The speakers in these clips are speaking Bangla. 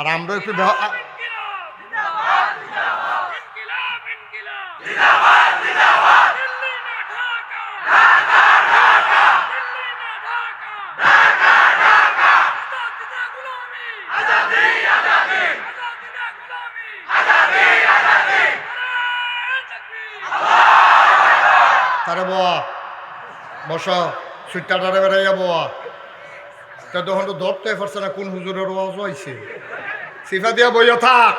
আর আমরা একটু তারে বোয়া বসো সুইটারে বেড়াইয়া বোয়া তা তখন তো ধরতে পারছে না কোন হুজুরের ওয়াজ হয়েছে সিফা দিয়া বইয়া থাক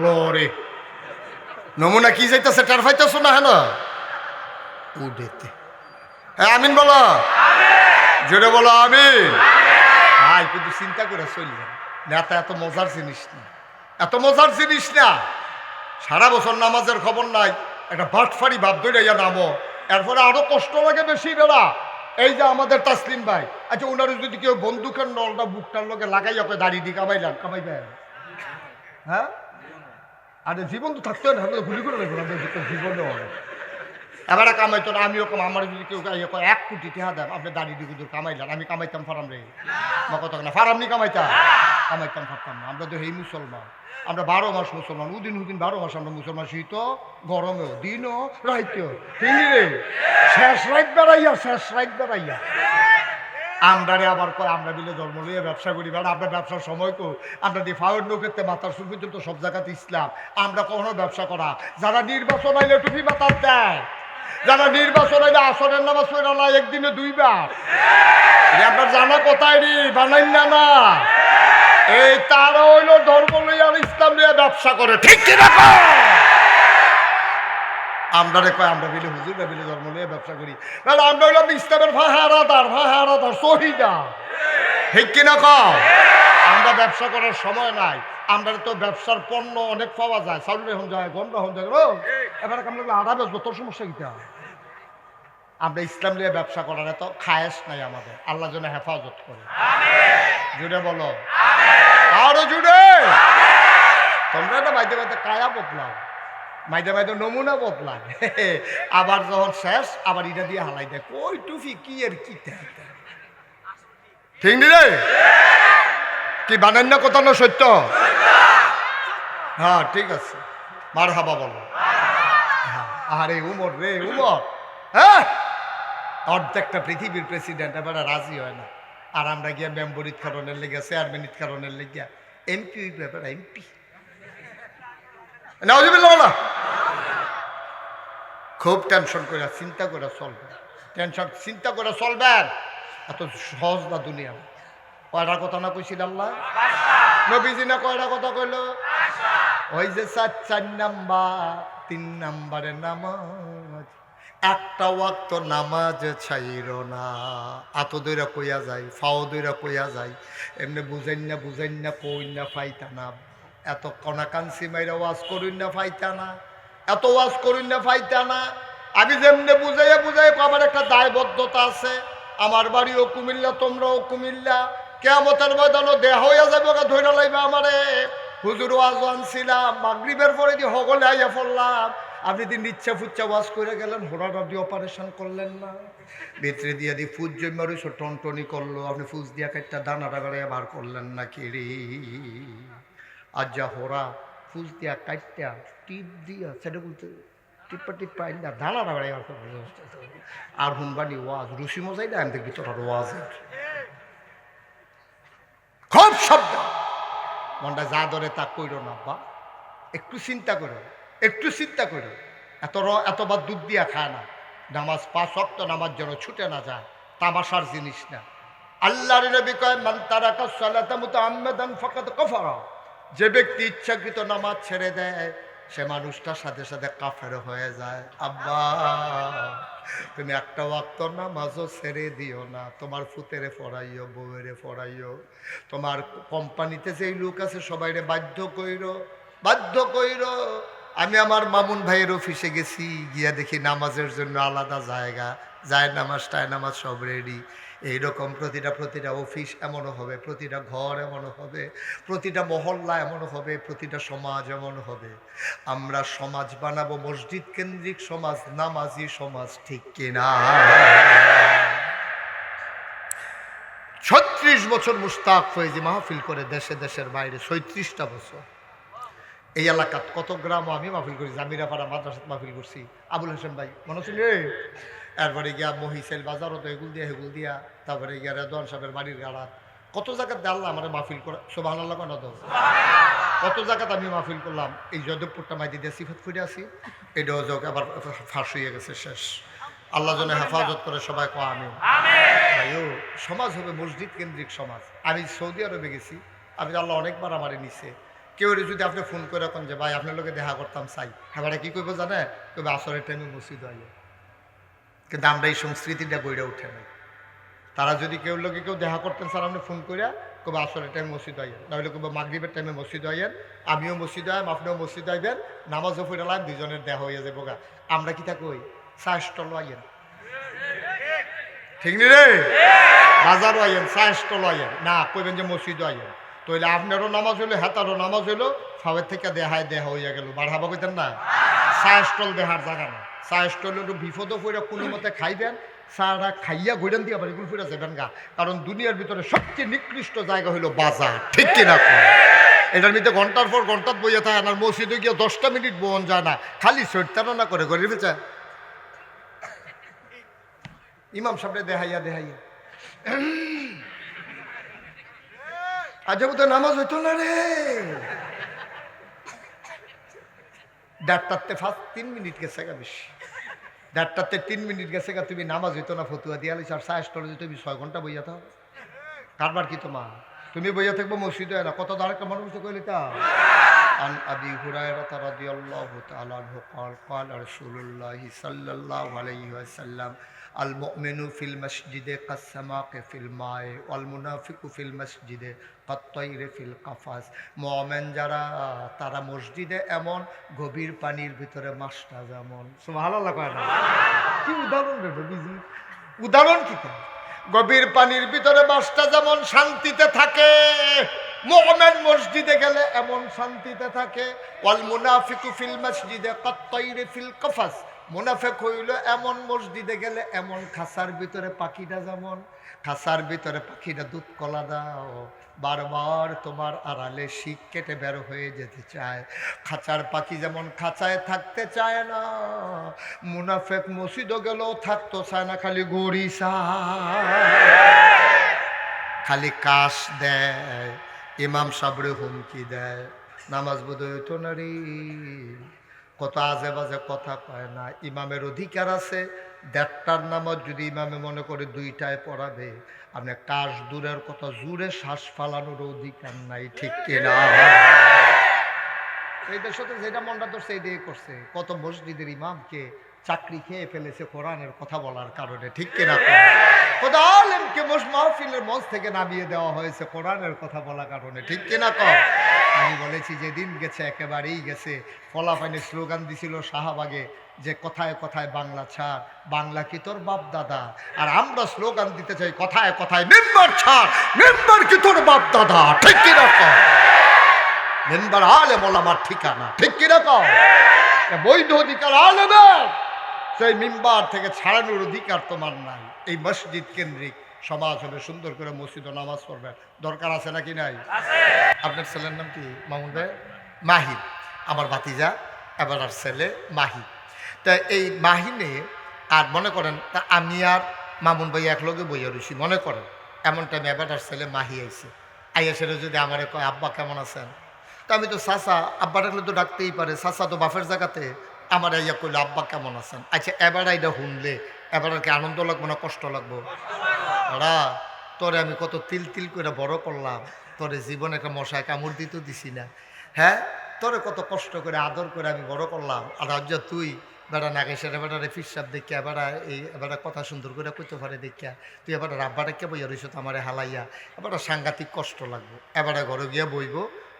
লরে নমুনা কি যাইতেছে টার ফাইতেছ না হেন উঠেতে হ্যাঁ আমিন বলো জোরে বলো আমিন ভাই কিন্তু চিন্তা করে চললেন নেতা এত মজার জিনিস না এত মজার জিনিস না সারা বছর নামাজের খবর নাই একটা বাটফারি ভাব ধরে ইয়া নামো এরপরে আরো কষ্ট লাগে বেশি বেলা এই যে আমাদের তাসলিম ভাই আচ্ছা ওনার যদি কেউ বন্দুকের নলটা বুকটার লোকে লাগাই ওকে দাঁড়িয়ে দিয়ে কামাইলেন কামাইবেন হ্যাঁ আরে জীবন তো থাকতে না গুলি করে রাখবো জীবনে এবারে কামাইতো না আমিও আমার যদি কেউ 1 কোটি টাকা দেন আপনি দাঁড়িয়ে দিয়ে দূর কামাইলেন আমি কামাইতাম ফারাম রে বা কত না ফারাম নি কামাইতাম পারতাম না আমরা তো এই মুসলমান আমরা 12 মাস মুসলমান উদিন 12 মাস আমরা মুসলমান শীত গরমেও দিনও রাইতেও তিনি রে শেষ রাত বেড়াইয়া আমরারে আবার কয় আমরা বিলে জন্ম লিয়ে ব্যবসা করি কারণ আমরা ব্যবসার সময় কো আমরা দিয়ে ফাউড লোকের মাথার সুর পর্যন্ত সব জায়গাতে ইসলাম আমরা কখনো ব্যবসা করা যারা নির্বাচন আইলে টুপি মাথার দেয় যারা নির্বাচন আইলে আসরের নামাজ পড়ে না একদিনে 2 বার আপনার জানা কোথায় রে বানাই না এই তারা হইলো ধর্ম লইয়া আর ইসলাম লইয়া ব্যবসা করে ঠিক কিনা আমরা রে কয় আমরা বিলে হুজুর বিলে ধর্ম লইয়া ব্যবসা করি তাহলে আমরা হইলাম ইসলামের ভাহারাদার শহীদা ঠিক কিনা কও আমরা ব্যবসা করার সময় নাই আমরা তো ব্যবসার পণ্য অনেক পাওয়া যায় চাউল এখন যায় গন্ড এখন যায় এবার আমরা আড়া বেচবো তোর সমস্যা কিটা আমরা ইসলাম নিয়ে ব্যবসা করার এত খায়েশ নাই আমাদের আল্লাহ যেন হেফাজত করে জুড়ে বলো আরো জুড়ে তোমরা না মাইদে মাইদে কায়া বদলাও মাইদে নমুনা বদলায় আবার যখন শেষ আবার এটা দিয়ে হালাই দেয় কই টুফি কি এর কি ঠিক নি রে কি বানান না কথা না সত্য হ্যাঁ ঠিক আছে মার হাবা বলো আরে উমর রে উমর হ্যাঁ অর্ধেকটা পৃথিবীর প্রেসিডেন্ট এবারে রাজি হয় না আর আমরা গিয়া মেম্বরিত কারণের লেগে চেয়ারম্যানিত কারণের লেগিয়া এমপি ব্যাপার এমপি না খুব টেনশন করে চিন্তা করে চলবে চিন্তা করে চলবেন এত সহজ না দুনিয়া কয়টা কথা না কইছিল আল্লাহ নবীজি না কয়টা কথা কইল ওই যে 4 নাম্বার 3 নাম্বারে নামাজ একটা ওয়াক্ত নামাজ ছাইর না আত দইরা কইয়া যায় ফাও দইরা কইয়া যায় এমনি বুঝাইন না কই না ফাইতা না এত কনাকাঞ্চি মাইরা ওয়াজ করুন না ফাইতা না এত ওয়াজ করুন না ফাইতা না আমি যেমনি বুঝাইয়া আমার একটা দায়বদ্ধতা আছে আমার বাড়িও কুমিল্লা তোমরাও কুমিল্লা কিয়ামতের ময়দানও দেহ হইয়া যাবে ওকে ধইরা লাইবে আমারে হুজুর ওয়াজ আনছিলাম মাগরিবের পরে দিয়ে হগলে আইয়া পড়লাম আপনি দিন ইচ্ছা ফুচ্ছা ওয়াজ করে গেলেন হোড়াটা দিয়ে অপারেশন করলেন না ভিতরে দিয়ে দিয়ে ফুজ জন্মার ওই টনটনি করলো আপনি ফুজ দিয়া কাটটা দানাটা বেড়াইয়া বার করলেন না কিরি আর যা হোড়া ফুজ দিয়া কাটটা টিপ দিয়া সেটা বলতে টিপ্পা আইনা দানাটা বেড়াইয়া আর হুনবানি ওয়াজ রুশি মজাই না আমি দেখবি তোর ওয়াজের খুব শব্দ মনটা যা ধরে তা কইরো না বা একটু চিন্তা করো এতবার দুধ দিয়া খায় না নামাজ 5 ওয়াক্ত নামাজ যেন ছুটে না যায় তামাশার জিনিস না আল্লাহর নবী কয় মান তারাকা সালাতা মুতাআম্মাদান ফাকাদ কাফারা যে ব্যক্তি ইচ্ছাকৃত নামাজ ছেড়ে দেয় সে মানুষটার সাথে সাথে কাফের হয়ে যায় আব্বা তুমি একটা ওয়াক্ত নামাজও ছেড়ে দিও না তোমার ফুতেরে পড়াইও বউয়েরে পড়াইও তোমার কোম্পানিতে যেই লোক আছে সবাইরে বাধ্য কইরো আমি আমার মামুন ভাইয়ের অফিসে গেছি গিয়া দেখি নামাজের জন্য আলাদা জায়গা যায় নামাজ সব রেডি এইরকম প্রতিটা অফিস এমনও হবে প্রতিটা ঘর এমনও হবে প্রতিটা মহল্লা এমনও হবে প্রতিটা সমাজ এমন হবে আমরা সমাজ বানাবো মসজিদ কেন্দ্রিক সমাজ নামাজি সমাজ ঠিক কিনা 36 বছর মুস্তাক ফয়েজি মাহফিল করে দেশে দেশের বাইরে, 37টা বছর। এই এলাকাত কত গ্রামও আমি মাহফিল করি, জামিরাপাড়া মাদ্রাসাত মাহফিল করছি, আবুল হাসেম ভাই মনে ছিল রে। এরপরে গিয়া মহিষেল বাজারও তো এগুল দিয়া, তারপরে গিয়া রেদওয়ান সাহেবের বাড়ির গাড়াত, কত জায়গাতে আল্লাহ আমার মাহফিল করে, সুবহানাল্লাহ কেন তো, কত জায়গাতে আমি মাহফিল করলাম। এই জয়দেবপুরটা মাইদি দিয়ে সিফাত ফুটে আসি, এটাও যোগ আবার ফাঁস হয়ে গেছে, শেষ। আল্লাহ যেন হেফাজত করে, সবাই কো আমিন। ভাইও সমাজ হবে মসজিদ কেন্দ্রিক সমাজ। আমি সৌদি আরবে গেছি, আমি আল্লাহ অনেকবার আমারে নিছে। কেউ যদি আপনি ফোন করে রাখেন যে ভাই আপনার লোকে দেখা করতাম চাই, হ্যাঁ কি করবো জানে, তবে আসরের টাইমে মসজিদ হয়। কিন্তু আমরা এই সংস্কৃতিটা গড়ে উঠে নাই। তারা যদি কেউ লোকে কেউ দেখা করতেন স্যার, আপনি ফোন করিয়া কবে আসরের টাইমে মসজিদ হইয়েন, নাহলে কবে মাগরিবের টাইমে মসজিদ হইয়েন, আমিও মসজিদ হইম, আপনিও মসজিদ হইবেন, নামাজও পড়ালাম, দুজনের দেহ হয়ে যাবো গা। আমরা কি থাকো ওই চা স্টল আইয়েন, ঠিক নি রে, বাজারও আইয়েন, চা স্টল আইয়েন, না কইবেন যে মসজিদ আইয়েন, তাহলে আপনারও নামাজ হইলো, হেতারও নামাজ হইলো, সবের থেকে দেহায় দেহ হইয়া গেল। বাড়াবা কইতেন না, চা স্টল দেহার জায়গা না। চা স্টল একটু বিপদও পড়ে কোনো মতে খাইবেন, চাটা খাইয়া ঘুরেন দিয়ে আবার এগুলো ফিরে যাবেন গা। কারণ দুনিয়ার ভিতরে সবচেয়ে নিকৃষ্ট জায়গা হইলো বাজার, ঠিক কিনা? এটার মধ্যে ঘন্টার পর ঘন্টা বইয়া থাকে, আর মসজিদে গিয়ে 10টা মিনিট বোন যায় না, খালি সৈতানো না করে ঘরে বেচা ইমাম সামনে দেখাইয়া আজ তো নামাজ হইতো না রে, 1:30 ফার্স্ট 3 মিনিট গেছে গা, বেশি 1:30 3 মিনিট গেছে গা, তুমি নামাজ হইতো না ফতুয়া দিয়া লিস। আর 6 তুমি 6 ঘন্টা বইয়া থাও, কারবার কি তোমার? তুমি বইয়া থাকবো মসজিদে না, কত দাঁড়াএকটা মানুষ তো কইলি তা। আন আবি হুরায়রা রাদিয়াল্লাহু তাআলা আনহু قال قال رسول الله صلى الله عليه وسلم المؤمن في المسجد كالسماك في الماء والمنافق في المسجد كالطير في القفص। মুমিন যারা তারা মসজিদে এমন, গভীর পানির ভিতরে মাছটা যেমন। সুবহানাল্লাহ কয় না? কি উদাহরণ রে বিজি, উদাহরণ কি? গভীর পানির ভিতরে মাছটা যেমন শান্তিতে থাকে, মুমিন মসজিদে গেলে এমন শান্তিতে থাকে। ওয়াল মুনাফিকু ফিল মসজিদে কাত-তাইরি ফিল কফাস। মুনাফিক হইল এমন, মসজিদে গেলে এমন, খাঁচার ভিতরে পাখিটা যেমন। খাঁচার ভিতরে পাখিটা দুধ কলা দাও, বারবার তোমার আড়ালে শিক কেটে বের হয়ে যেতে চায়। খাঁচার পাখি যেমন খাঁচায় থাকতে চায় না, মুনাফিক মসজিদে গেলেও থাকতো চায় না, খালি গড়ি খালি কাশ দেয়, ইমাম সাবরে হুমকি দেয়, নামাজ বোধ হইতো না রে। কত আজে বাজে কথা কয় না। ইমামের অধিকার আছে 1:30টার নামাজ যদি ইমামে মনে করে 2টায় পড়াবে, আপনি কাশ দূরের কথা, জুড়ে শ্বাস ফালানোর অধিকার নাই, ঠিক কিনা? এই দেশে তো যেটা মনটা ধরছে এটাই করছে। কত মসজিদের ইমামকে চাকরি খেয়ে ফেলেছে কোরআনের কথা বলার কারণে, ঠিক কিনা? কত আলেমকে মাহফিলের মঞ্চ থেকে নামিয়ে দেওয়া হয়েছে কোরআনের কথা বলার কারণে, ঠিক কিনা? আমি বলেছি যেদিন গেছে একেবারেই গেছে। ফলাফাইনে স্লোগান দিছিল শাহবাগে যে কথায় কথায় বাংলা ছাড়, বাংলা কি তোর বাপ দাদা। আর আমরা স্লোগান দিতে চাই কথায় কথায় মেম্বার ছাড়, মেম্বার কি তোর বাপ দাদা, ঠিক কিনা? মেম্বার আলেম ওলামার ঠিকানা, ঠিক কিনা? বৈধ অধিকার আলেমের, সেই মেম্বার থেকে ছাড়ানোর অধিকার তোমার নাই। এই মসজিদ কেন্দ্রিক সমাজ হবে, সুন্দর করে মসজিদে নামাজ পড়বেন, দরকার আছে নাকি নাই? আপনার ছেলের নাম কি? মামুন ভাই? মাহি, আমার ভাতিজা, এবার আর ছেলে মাহি। তা এই মাহিনে আর মনে করেন তা আমি আর মামুন ভাই একলগে বইয়া রয়েছি, মনে করেন এমন টাইমে এবার আর ছেলে মাহি আইছে। আইয়া সেটা যদি আমারে কয় আব্বা কেমন আছেন, তো আমি তো চাচা, আব্বা ডাকলে তো ডাকতেই পারে, চাচা তো বাপের জায়গাতে, আমার আইয়া কইলো আব্বা কেমন আছেন। আচ্ছা এবার এইটা শুনলে এবার আর কি আনন্দ লাগবো না কষ্ট লাগবো? ওরা তোরে আমি কত তিল তিল করে বড় করলাম, তোরে জীবনে একটা মশায় কামড় দিতে দিছি না, হ্যাঁ? তোরে কত কষ্ট করে আদর করে আমি বড় করলাম, আর আজ তুই বেড়া নাগে সেটা বেড়ারে ফিসাব দেখিয়া, বেড়া এই বেড়া কথা সুন্দর করে কইতে পারে দেখিয়া তুই এবার রাব্বাটা কে বইয়া রইছ তো আমার হালাইয়া, এবার সাংঘাতিক কষ্ট লাগবো। এবারে ঘরে গিয়া বইব,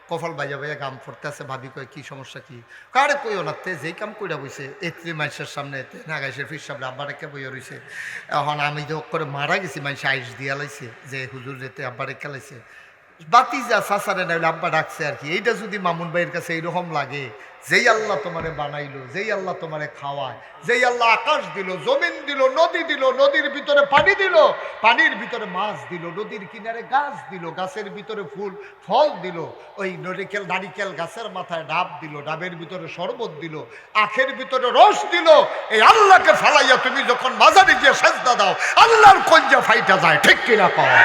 কফল বাইয়া বাইয়া গাম পড়তে আছে, ভাবি কয় কি সমস্যা কি? কারে কইও না, তে যেই কাম কইরা বইছে এত্রি মানুষের সামনে নাগাইছে ফিসাব আব্বারে কে বইয়া রইছে। এখন আমি যে করে মারা গেছি, মানুষ আইস দিয়া লাইছে যে হুজুর যেতে আব্বারে খেলাইছে, বাতিজা চাচারে নাইলে আব্বা ডাকছে আর কি। এইটা যদি মামুন ভাইয়ের কাছে এইরকম লাগে, যেই আল্লাহ তোমারে বানাইলো, যেই আল্লাহ তোমারে খাওয়ায়, যেই আল্লাহ আকাশ দিল, জমিন দিল, নদী দিল, নদীর ভিতরে পানি দিল, পানির ভিতরে মাছ দিল, নদীর কিনারে গাছ দিল, গাছের ভিতরে ফুল ফল দিল, ওই নারিকেল গাছের মাথায় ডাব দিল, ডাবের ভিতরে শরবত দিল, আখের ভিতরে রস দিল, এই আল্লাহকে ফালাইয়া তুমি যখন মাজারে গিয়ে সেজদা দাও, আল্লাহর কলজা ফাইটা যায়, ঠিক কিনা পাওয়া?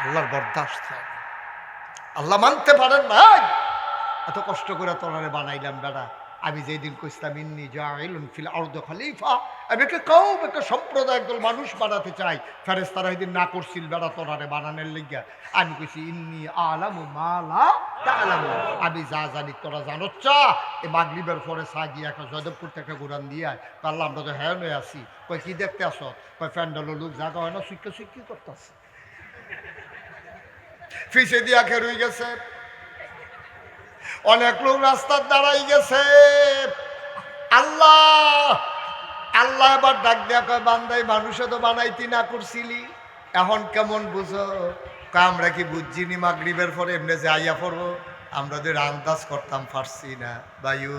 আল্লাহর বরদাস্ত হয়, আল্লাহ মানতে পারেন না। এত কষ্ট করে তোরারে বানাইলাম বেড়া, আমি যেই দিন কইতাম ইন্নী জাইলুন ফিল আরদি খলিফা, আমি একটা কওম, একটা সম্প্রদায়, একদল মানুষ বানাতে চাই, ফেরেশতারা এই দিন না করছিল বেড়া তোরারে বানানোর লিগা। আমি কইছি ইন্নী আলামু মা লা তা'লামু, আমি যা জানি তোরা জানোস চা। এই মাগরিবের পরে চা গিয়ে একটা জয়দেবপুর থেকে ঘুরান দিয়ে আল্লাহ আমরা তো হ্যাঁ নয়ে আসি। কই কি দেখতে আসো? কই প্যান্ডেল লোক জায়গা হয় না, সুইকি করতেছে, ফিসে দিয়া খেয়ে গেছে, অনেক লোক রাস্তার দাঁড়াই গেছে। আল্লাহ আল্লাহ এবার ডাক দেয়া কয় বান্দাই মানুষে তো বানাইতি না করছিলি, এখন কেমন বুঝো? আমরা কি বুঝছিনি মাগরিবের পরে এমনি যে আইয়া পড়বো? আমরা যে আন্দাজ করতাম পারছি না বায়ু।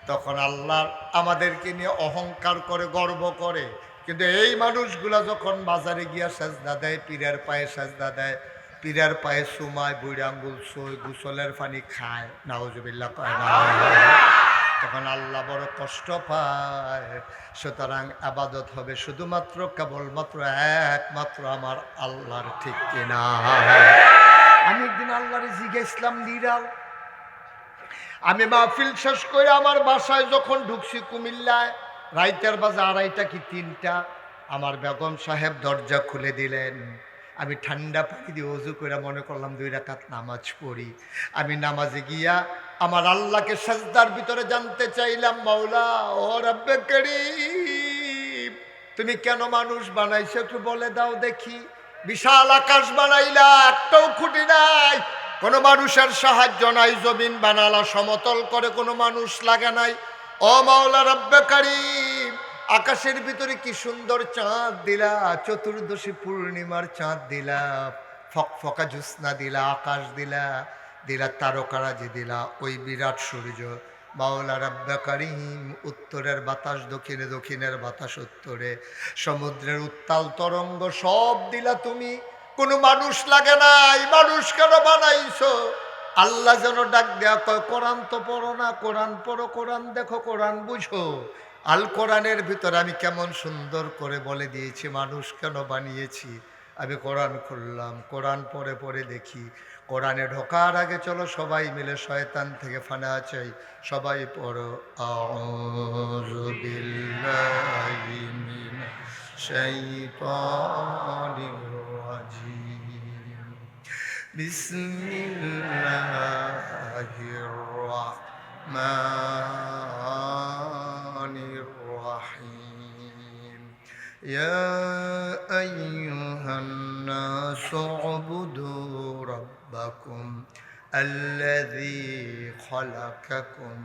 তখন আল্লাহ আমাদেরকে নিয়ে অহংকার করে, গর্ব করে। কিন্তু এই মানুষগুলা যখন বাজারে গিয়া সেজদা দেয়, পীরের পায়ে সেজদা দেয়, পীরের পায়ে সুমায়, বুড়ি আঙ্গুল সই, গোসলের পানি খায়, নাউজুবিল্লাহ কয় না, তখন আল্লাহ বড় কষ্ট পায়। সুতরাং আবাদত হবে শুধুমাত্র কেবলমাত্র একমাত্র আমার আল্লাহর, ঠিক কিনা? আমি একদিন আল্লাহরে জিজ্ঞাসলাম নিরাল, আমি মাহফিল শেষ করে আমার বাসায় যখন ঢুকছি কুমিল্লায়, রাইতের বাজে 2:30 কি 3টা, আমার বেগম সাহেব দরজা খুলে দিলেন। আমি ঠান্ডা পানি দিয়ে ওযু করে মনে করলাম 2 রাকাত নামাজ পড়ি। আমি নামাজে গিয়া আমার আল্লাহকে সাজদার ভিতরে জানতে চাইলাম, মাওলা ও রব্বে করিম, তুমি কেন মানুষ বানাইছো একটু বলে দাও দেখি। বিশাল আকাশ বানাইলা, একটাও খুঁটি নাই, কোনো মানুষের সাহায্য নাই, জমিন বানালা সমতল করে, কোনো মানুষ লাগে নাই। ও মাওলা রব্বে করিম, আকাশের ভিতরে কি সুন্দর চাঁদ দিলা, চতুর্দশী পূর্ণিমার চাঁদ দিলা, ফকফকা জ্যোৎস্না দিলা, আকাশ দিলা, দিলা তারকারাজি দিলা, ওই বিরাট সূর্য। মাওলা রব্বে করিম, উত্তরের বাতাস দক্ষিণে, দক্ষিণের বাতাস উত্তরে, সমুদ্রের উত্তাল তরঙ্গ সব দিলা তুমি, কোনো মানুষ লাগে নাই, মানুষ কেন বানাইছো? আল্লাহ যেন ডাক দেয়া কয়, কোরআন তো পড়ো না, কোরআন পড়ো, কোরআন দেখো, কোরআন বুঝো। আল কোরআনের ভিতরে আমি কেমন সুন্দর করে বলে দিয়েছি মানুষ কেন বানিয়েছি। আমি কোরআন খুললাম, কোরআন পড়ে পড়ে দেখি, কোরআনে ঢোকার আগে চলো সবাই মিলে শয়তান থেকে ফানা চাই, সবাই পড়ো আউযু বিল্লাহি মিনাশ শাইতানির রাজিম, বিসমিল্লাহির রাহমানির রাহিম। ইয়া আইয়ুহান নাসু উবুদু রাব্বাকুম আল্লাযী খালাকাকুম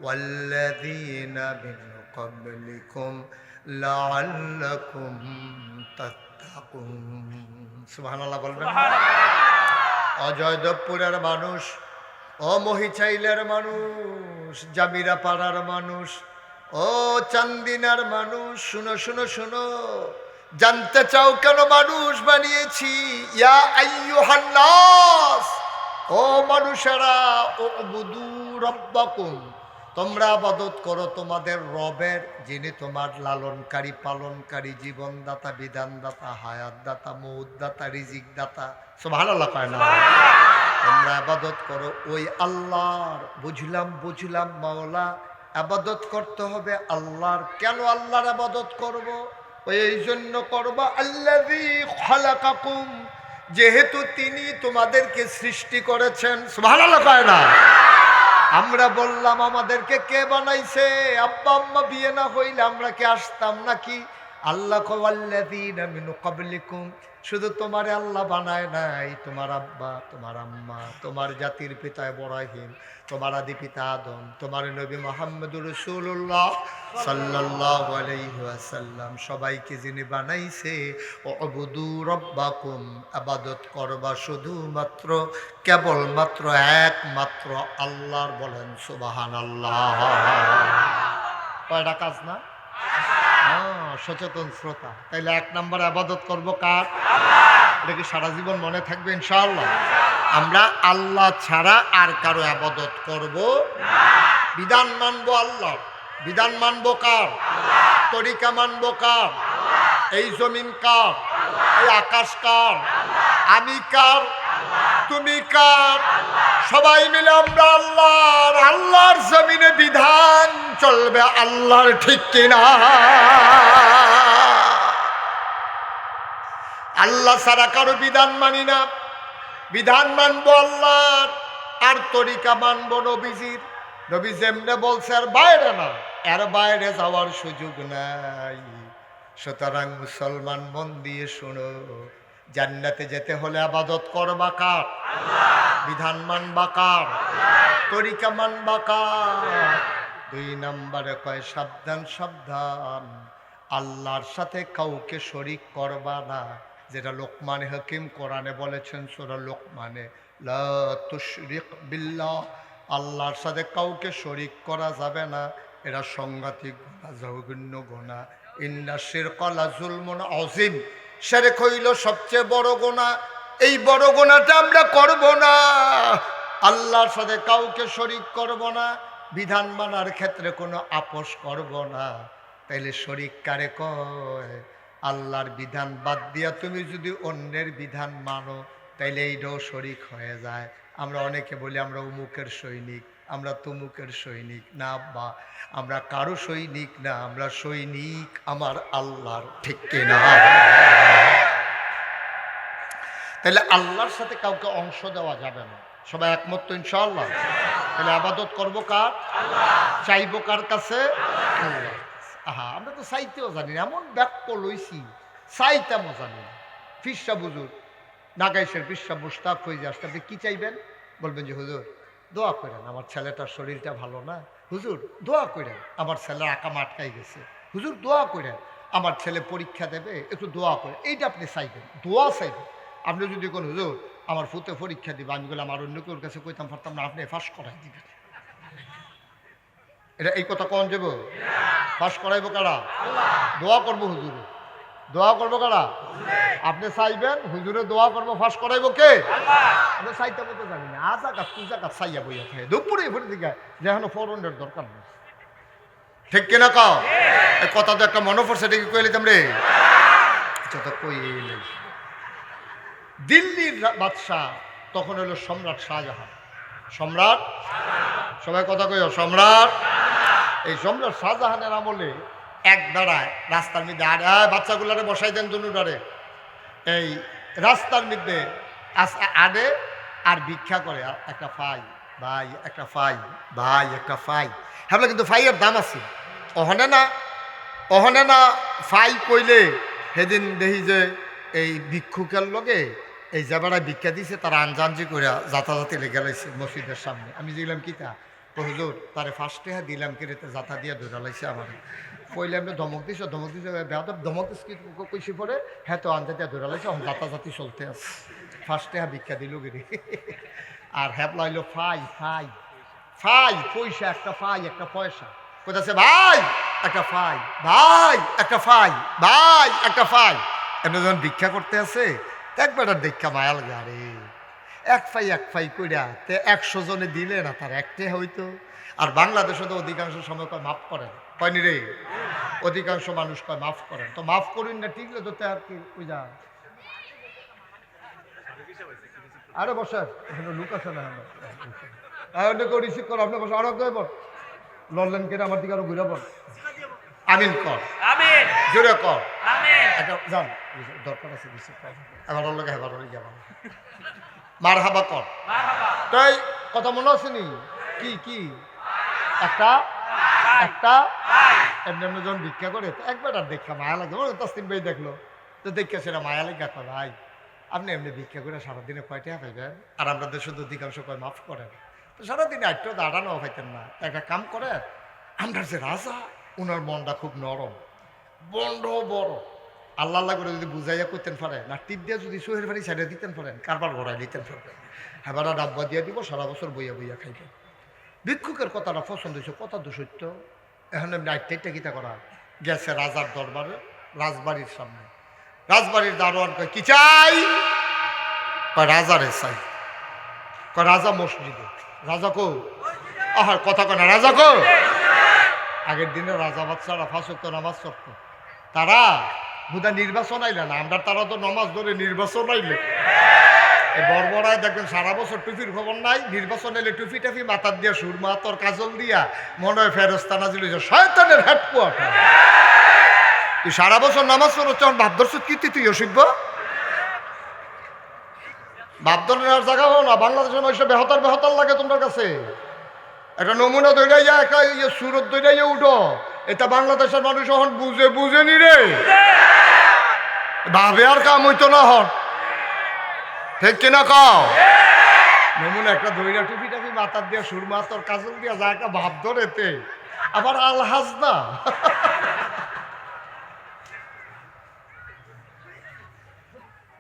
ওয়াল্লাযীনা মিন ক্বাবলিকুম লাআল্লাকুম তাত্তাকুন। সুবহানাল্লাহ বলবেন। অজয়দেবপুরের মানুষ, ও মহিচাইলের মানুষ, জামিরা পাড়ার মানুষ, ও চান্দিনার মানুষ, শুনো শুনো শুনো, জানতে চাও কেন মানুষ বানিয়েছি? ইয়া আইয়ুহান নাস, ও মানুষেরা, উবুদু রাব্বাকুম, তোমরা ইবাদত করো তোমাদের রবের, যিনি তোমার লালনকারী, পালনকারী, জীবনদাতা, বিধানদাতা, হায়াতদাতা, মৌতদাতা, রিজিকদাতা। সুবহানাল্লাহ কয় না? তোমরা ইবাদত করো ওই আল্লাহর। বুঝলাম মাওলা, ইবাদত করতে হবে আল্লাহর। কেন আল্লাহর ইবাদত করব? ওই এই জন্য করবা, আল্লাযী খালাকাকুম, যেহেতু তিনি তোমাদেরকে সৃষ্টি করেছেন। সুবহানাল্লাহ কয় না? আমরা বললাম আমাদেরকে কে বানাইছে? আব্বা আম্মা বিয়ে না হইলে আমরা কি আসতাম নাকি? আল্লাহ ওয়াল্লাযীনা মিন ক্বাবলিকুম, শুধু তোমারে আল্লাহ বানায় নাই, তোমার আব্বা, তোমার আম্মা, তোমার জাতির পিতা ইব্রাহিম, তোমার আদি পিতা আদম, তোমার নবী মুহাম্মদুর রাসূলুল্লাহ সাল্লাল্লাহু আলাইহি ওয়াসাল্লাম, সবাইকে যিনি বানাইছে, উবুদু রাব্বাকুম, ইবাদত করবা শুধুমাত্র কেবলমাত্র একমাত্র আল্লাহর। বলেন সুবহানাল্লাহ। কয়টা কাজ না? সচেতন শ্রোতা, তাইলে 1 নম্বর ইবাদত করব কার? এটা কি সারা জীবন মনে থাকবে ইনশাআল্লাহ? আমরা আল্লাহ ছাড়া আর কারো ইবাদত করব না। বিধান মানবো আল্লাহ, বিধান মানবো কার? তরিকা মানবো কার? এই জমিন কার? এই আকাশ কার? আমি কার? তুমি কার? সবাই মিলে আমরা আল্লাহর। আল্লাহর জমিনে বিধান চলবে আল্লাহর, ঠিক কিনা? আল্লাহ ছাড়া কারো বিধান মানি না। বিধান মানবো আল্লাহর, আর তরিকা মানবো নবীজির। নবী যেমনে বলছে আর বাইরে না, এর বাইরে যাওয়ার সুযোগ নাই। সুতরাং মুসলমান মন দিয়ে শোনো, জান্নাতে যেতে হলে ইবাদত করবা কার? বিধান মানবা কার? তরিকা মানবা কার? 2 নম্বরে কয় সাবধান সাবধান, আল্লাহর সাথে কাউকে শরীক করবা না। যেটা লোকমান হাকিম কোরআনে বলেছেন সূরা লোকমানে, লা তুশরিক বিল্লাহ, আল্লাহর সাথে কাউকে শরীক করা যাবে না। এটা সাংঘাতিক গুনাহ, জঘন্য গুনাহ। ইন্না শিরকা লাযুলমুন আযীম, শিরক হইল সবচেয়ে বড় গুনাহ। এই বড় গুনাহটা আমরা করব না। আল্লাহর সাথে কাউকে শরীক করব না, বিধান মানার ক্ষেত্রে কোনো আপোষ করব না। তাইলে শরীক কারে কয়? আল্লাহর বিধান বাদ দিয়া তুমি যদি অন্যের বিধান মানো, তাইলে এইটাও শরীক হয়ে যায়। আমরা অনেকে বলি আমরা অমুকের সৈনিক, আমরা তমুকের সৈনিক না। বা আমরা কারো সৈনিক না, আমরা সৈনিক আমার আল্লাহর, ঠিক কিনা? তাহলে আল্লাহর সাথে কাউকে অংশ দেওয়া যাবে না। সবাই একমত তো ইনশাআল্লাহ? তাহলে ইবাদত করবো কার? চাইবো কার কাছে? আল্লাহ। আহা, আমরা তো চাইতেও জানি না, এমন ব্যাক্য লইছি, চাইতামও জানি না। ফিরসা বুজুর নাগাইশের ফিরসা মুশতাক হয়ে যে আসতে, আপনি কি চাইবেন? বলবেন যে হুজুর দোয়া করেন, আমার ছেলেটার শরীরটা ভালো না। হুজুর দোয়া করেন, আমার ছেলের আকাম আটকাই গেছে। হুজুর দোয়া করেন, আমার ছেলে পরীক্ষা দেবে, একটু দোয়া করেন। এইটা আপনি চাইবেন, দোয়া চাইবেন। আপনি যদি কোন হুজুর আমার ফুতে পরীক্ষা দিবে, আমি বললাম আমার অন্য কেউ কাছে কইতাম পারতাম না, আপনি ফাঁস করাই দিবেন। এটা এই কথা কন যাব? ফাঁস করাইবো কারা? দোয়া করবো হুজুরে, দোয়া করবো কারা? আপনি চাইবেন, হুজুরে দোয়া করবো, ফাঁস করাইবো কে? আপনি চাইতে মতো জানি না। আজ আঘাত তুই জায়গা চাইয়া বইয়া থাকে দুপুরে ভরে দিকে, যে এখন ফোরনের দরকার নেই, ঠিক কিনা? কাও এই কথা তো একটা মনে পড়ছে, এটা কি কইলি তোমরে? কথা কই নেই। দিল্লির বাদশাহ তখন হলো সম্রাট শাহজাহান। সম্রাট, সবাই কথা কইও, সম্রাট। এই সম্রাট শাহজাহানের আমলে এক দাঁড়ায় রাস্তার মধ্যে, আর বাচ্চাগুলারে বসাই দেন দুনুটারে, এই রাস্তার মধ্যে আডে আর ভিক্ষা করে একটা ফাই, ভাই একটা ফাই, ভাই একটা ফাই। হ্যাঁ, কিন্তু ফাইয়ের দাম আছে। অহনে না ফাই কইলে সেদিন দেখি যে এই ভিক্ষুকের লগে এই জায়গাটা ভিক্ষা দিছে, তারা আনজানজি করে যাতাযাতি লেগে লাইছে মসজিদের সামনে। আমি দিলাম কি তা হুজুর, তারে ফার্স্টে দিলাম কি রেতে যাতা দিয়ে ধরে লাইছে আমার। কইলে আমি ধমক দিছ, বেহাদব ধমক দিস, কইসি পরে হ্যাঁ তো আনজা দিয়ে ধরে লাইছে, যাতাযাতি চলতে আছে। ফার্স্টে ভিক্ষা দিল গিরি, আর হ্যাপ লাইলো ফাই ফাই ফাই, পয়সা একটা ফাই, একটা পয়সা কোথাছে, ভাই একটা ফাই, ভাই একটা ফাই, ভাই একটা ফাই। এমনি যখন ভিক্ষা করতে আছে একবার দেখা মায়া লাগে, আরে এক ফাই কইরা তে 100 জনে দিলে না তার একটে হইতো। আর বাংলাদেশে তো অধিকাংশ সময় কয় মাফ করেন, কয়নি রে? অধিকাংশ মানুষ কয় মাফ করেন, তো মাফ করুন না, ঠিক তো আর কি কইরা। আরে বসে লুক আছে না, কেউ রিসিভ করো, আপনি বসে আরো বল, লড়লেন কেন আমার দিকে আরো ঘুরে বল, আমিন কর, জোরে কর, যান দরকার আছে এবার লোক হেবার যাবা, মার হাবা কর। তাই কথা মনে আছে নি? কি কি একটা একটা এমনি এমনি যখন ভিক্ষা করে একবার আর দেখা মায়া লাগে তাসলিম ভাই দেখলো তো দেখা সেটা মায়া লেগে ভাই আপনি এমনি ভিক্ষা করে সারাদিনে কয়টা পাইবেন আর আমাদের শুধু অধিকাংশ কয় মাফ করেন তো সারাদিনে আটটা দাঁড়ানো পাইতেন না একটা কাম করে আমরা যে রাজা ওনার মনটা খুব নরম বন্ড বড় আল্লাহ আল্লাহ করে যদি বুঝাইয়া করতেন পারে না টিপ দিয়ে যদি সোহের বাড়ি ছেড়ে দিতেন পারেন কারবার ঘোরাই দিতেন পারবেন হেবারা ডাব্বা দিয়ে দিব সারা বছর বইয়া বইয়া খাইবেন ভিক্ষুকের কথাটা পছন্দ হয়েছে কথা তো সত্য এখন এমনি আটটা গীতা করা গেছে রাজার দরবারে রাজবাড়ির সামনে রাজবাড়ির দারোয়ান কয় কি চাই কয় রাজারে চাই কয় রাজা মসজিদে রাজা কো আহার কথা কয় না রাজা কো আগের দিনে রাজা বাচ্চারা ফাঁসক্ত নামাজ পড়তো তারা হুদা নির্বাচন আইলে না আমরা তারা তো নামাজ ধরে নির্বাচন আইলে বর্বরায় দেখবেন সারা বছর টুপির খবর নাই নির্বাচন এলে টুপি টাফি মাথার দিয়া সুরমা তোর কাজল দিয়া মনে হয় ফেরস্তানা ছিল শয়তানের হেডকোয়ার্টার তুই সারা বছর নামাজ পড়ো তখন ভাবদর্শ কীর্তি তুই অসিব্য ভাবদলের আর জায়গা হো না বাংলাদেশের মানুষের বেহতার বেহতার লাগে তোমার কাছে একটা নমুনা দৈরাইয়া একটা সুরত দৈরাইয়া উঠো এটা বাংলাদেশের মানুষ এখন বুঝে বুঝে নি রে ভাবে আর কাম হইতো না হন ঠিক কিনা কাও নমুনা একটা দৈরা টুপি টাপি মাথার দিয়া সুরমা তোর কাজল দিয়া যা একটা ভাব ধরেতে আবার আলহাজ না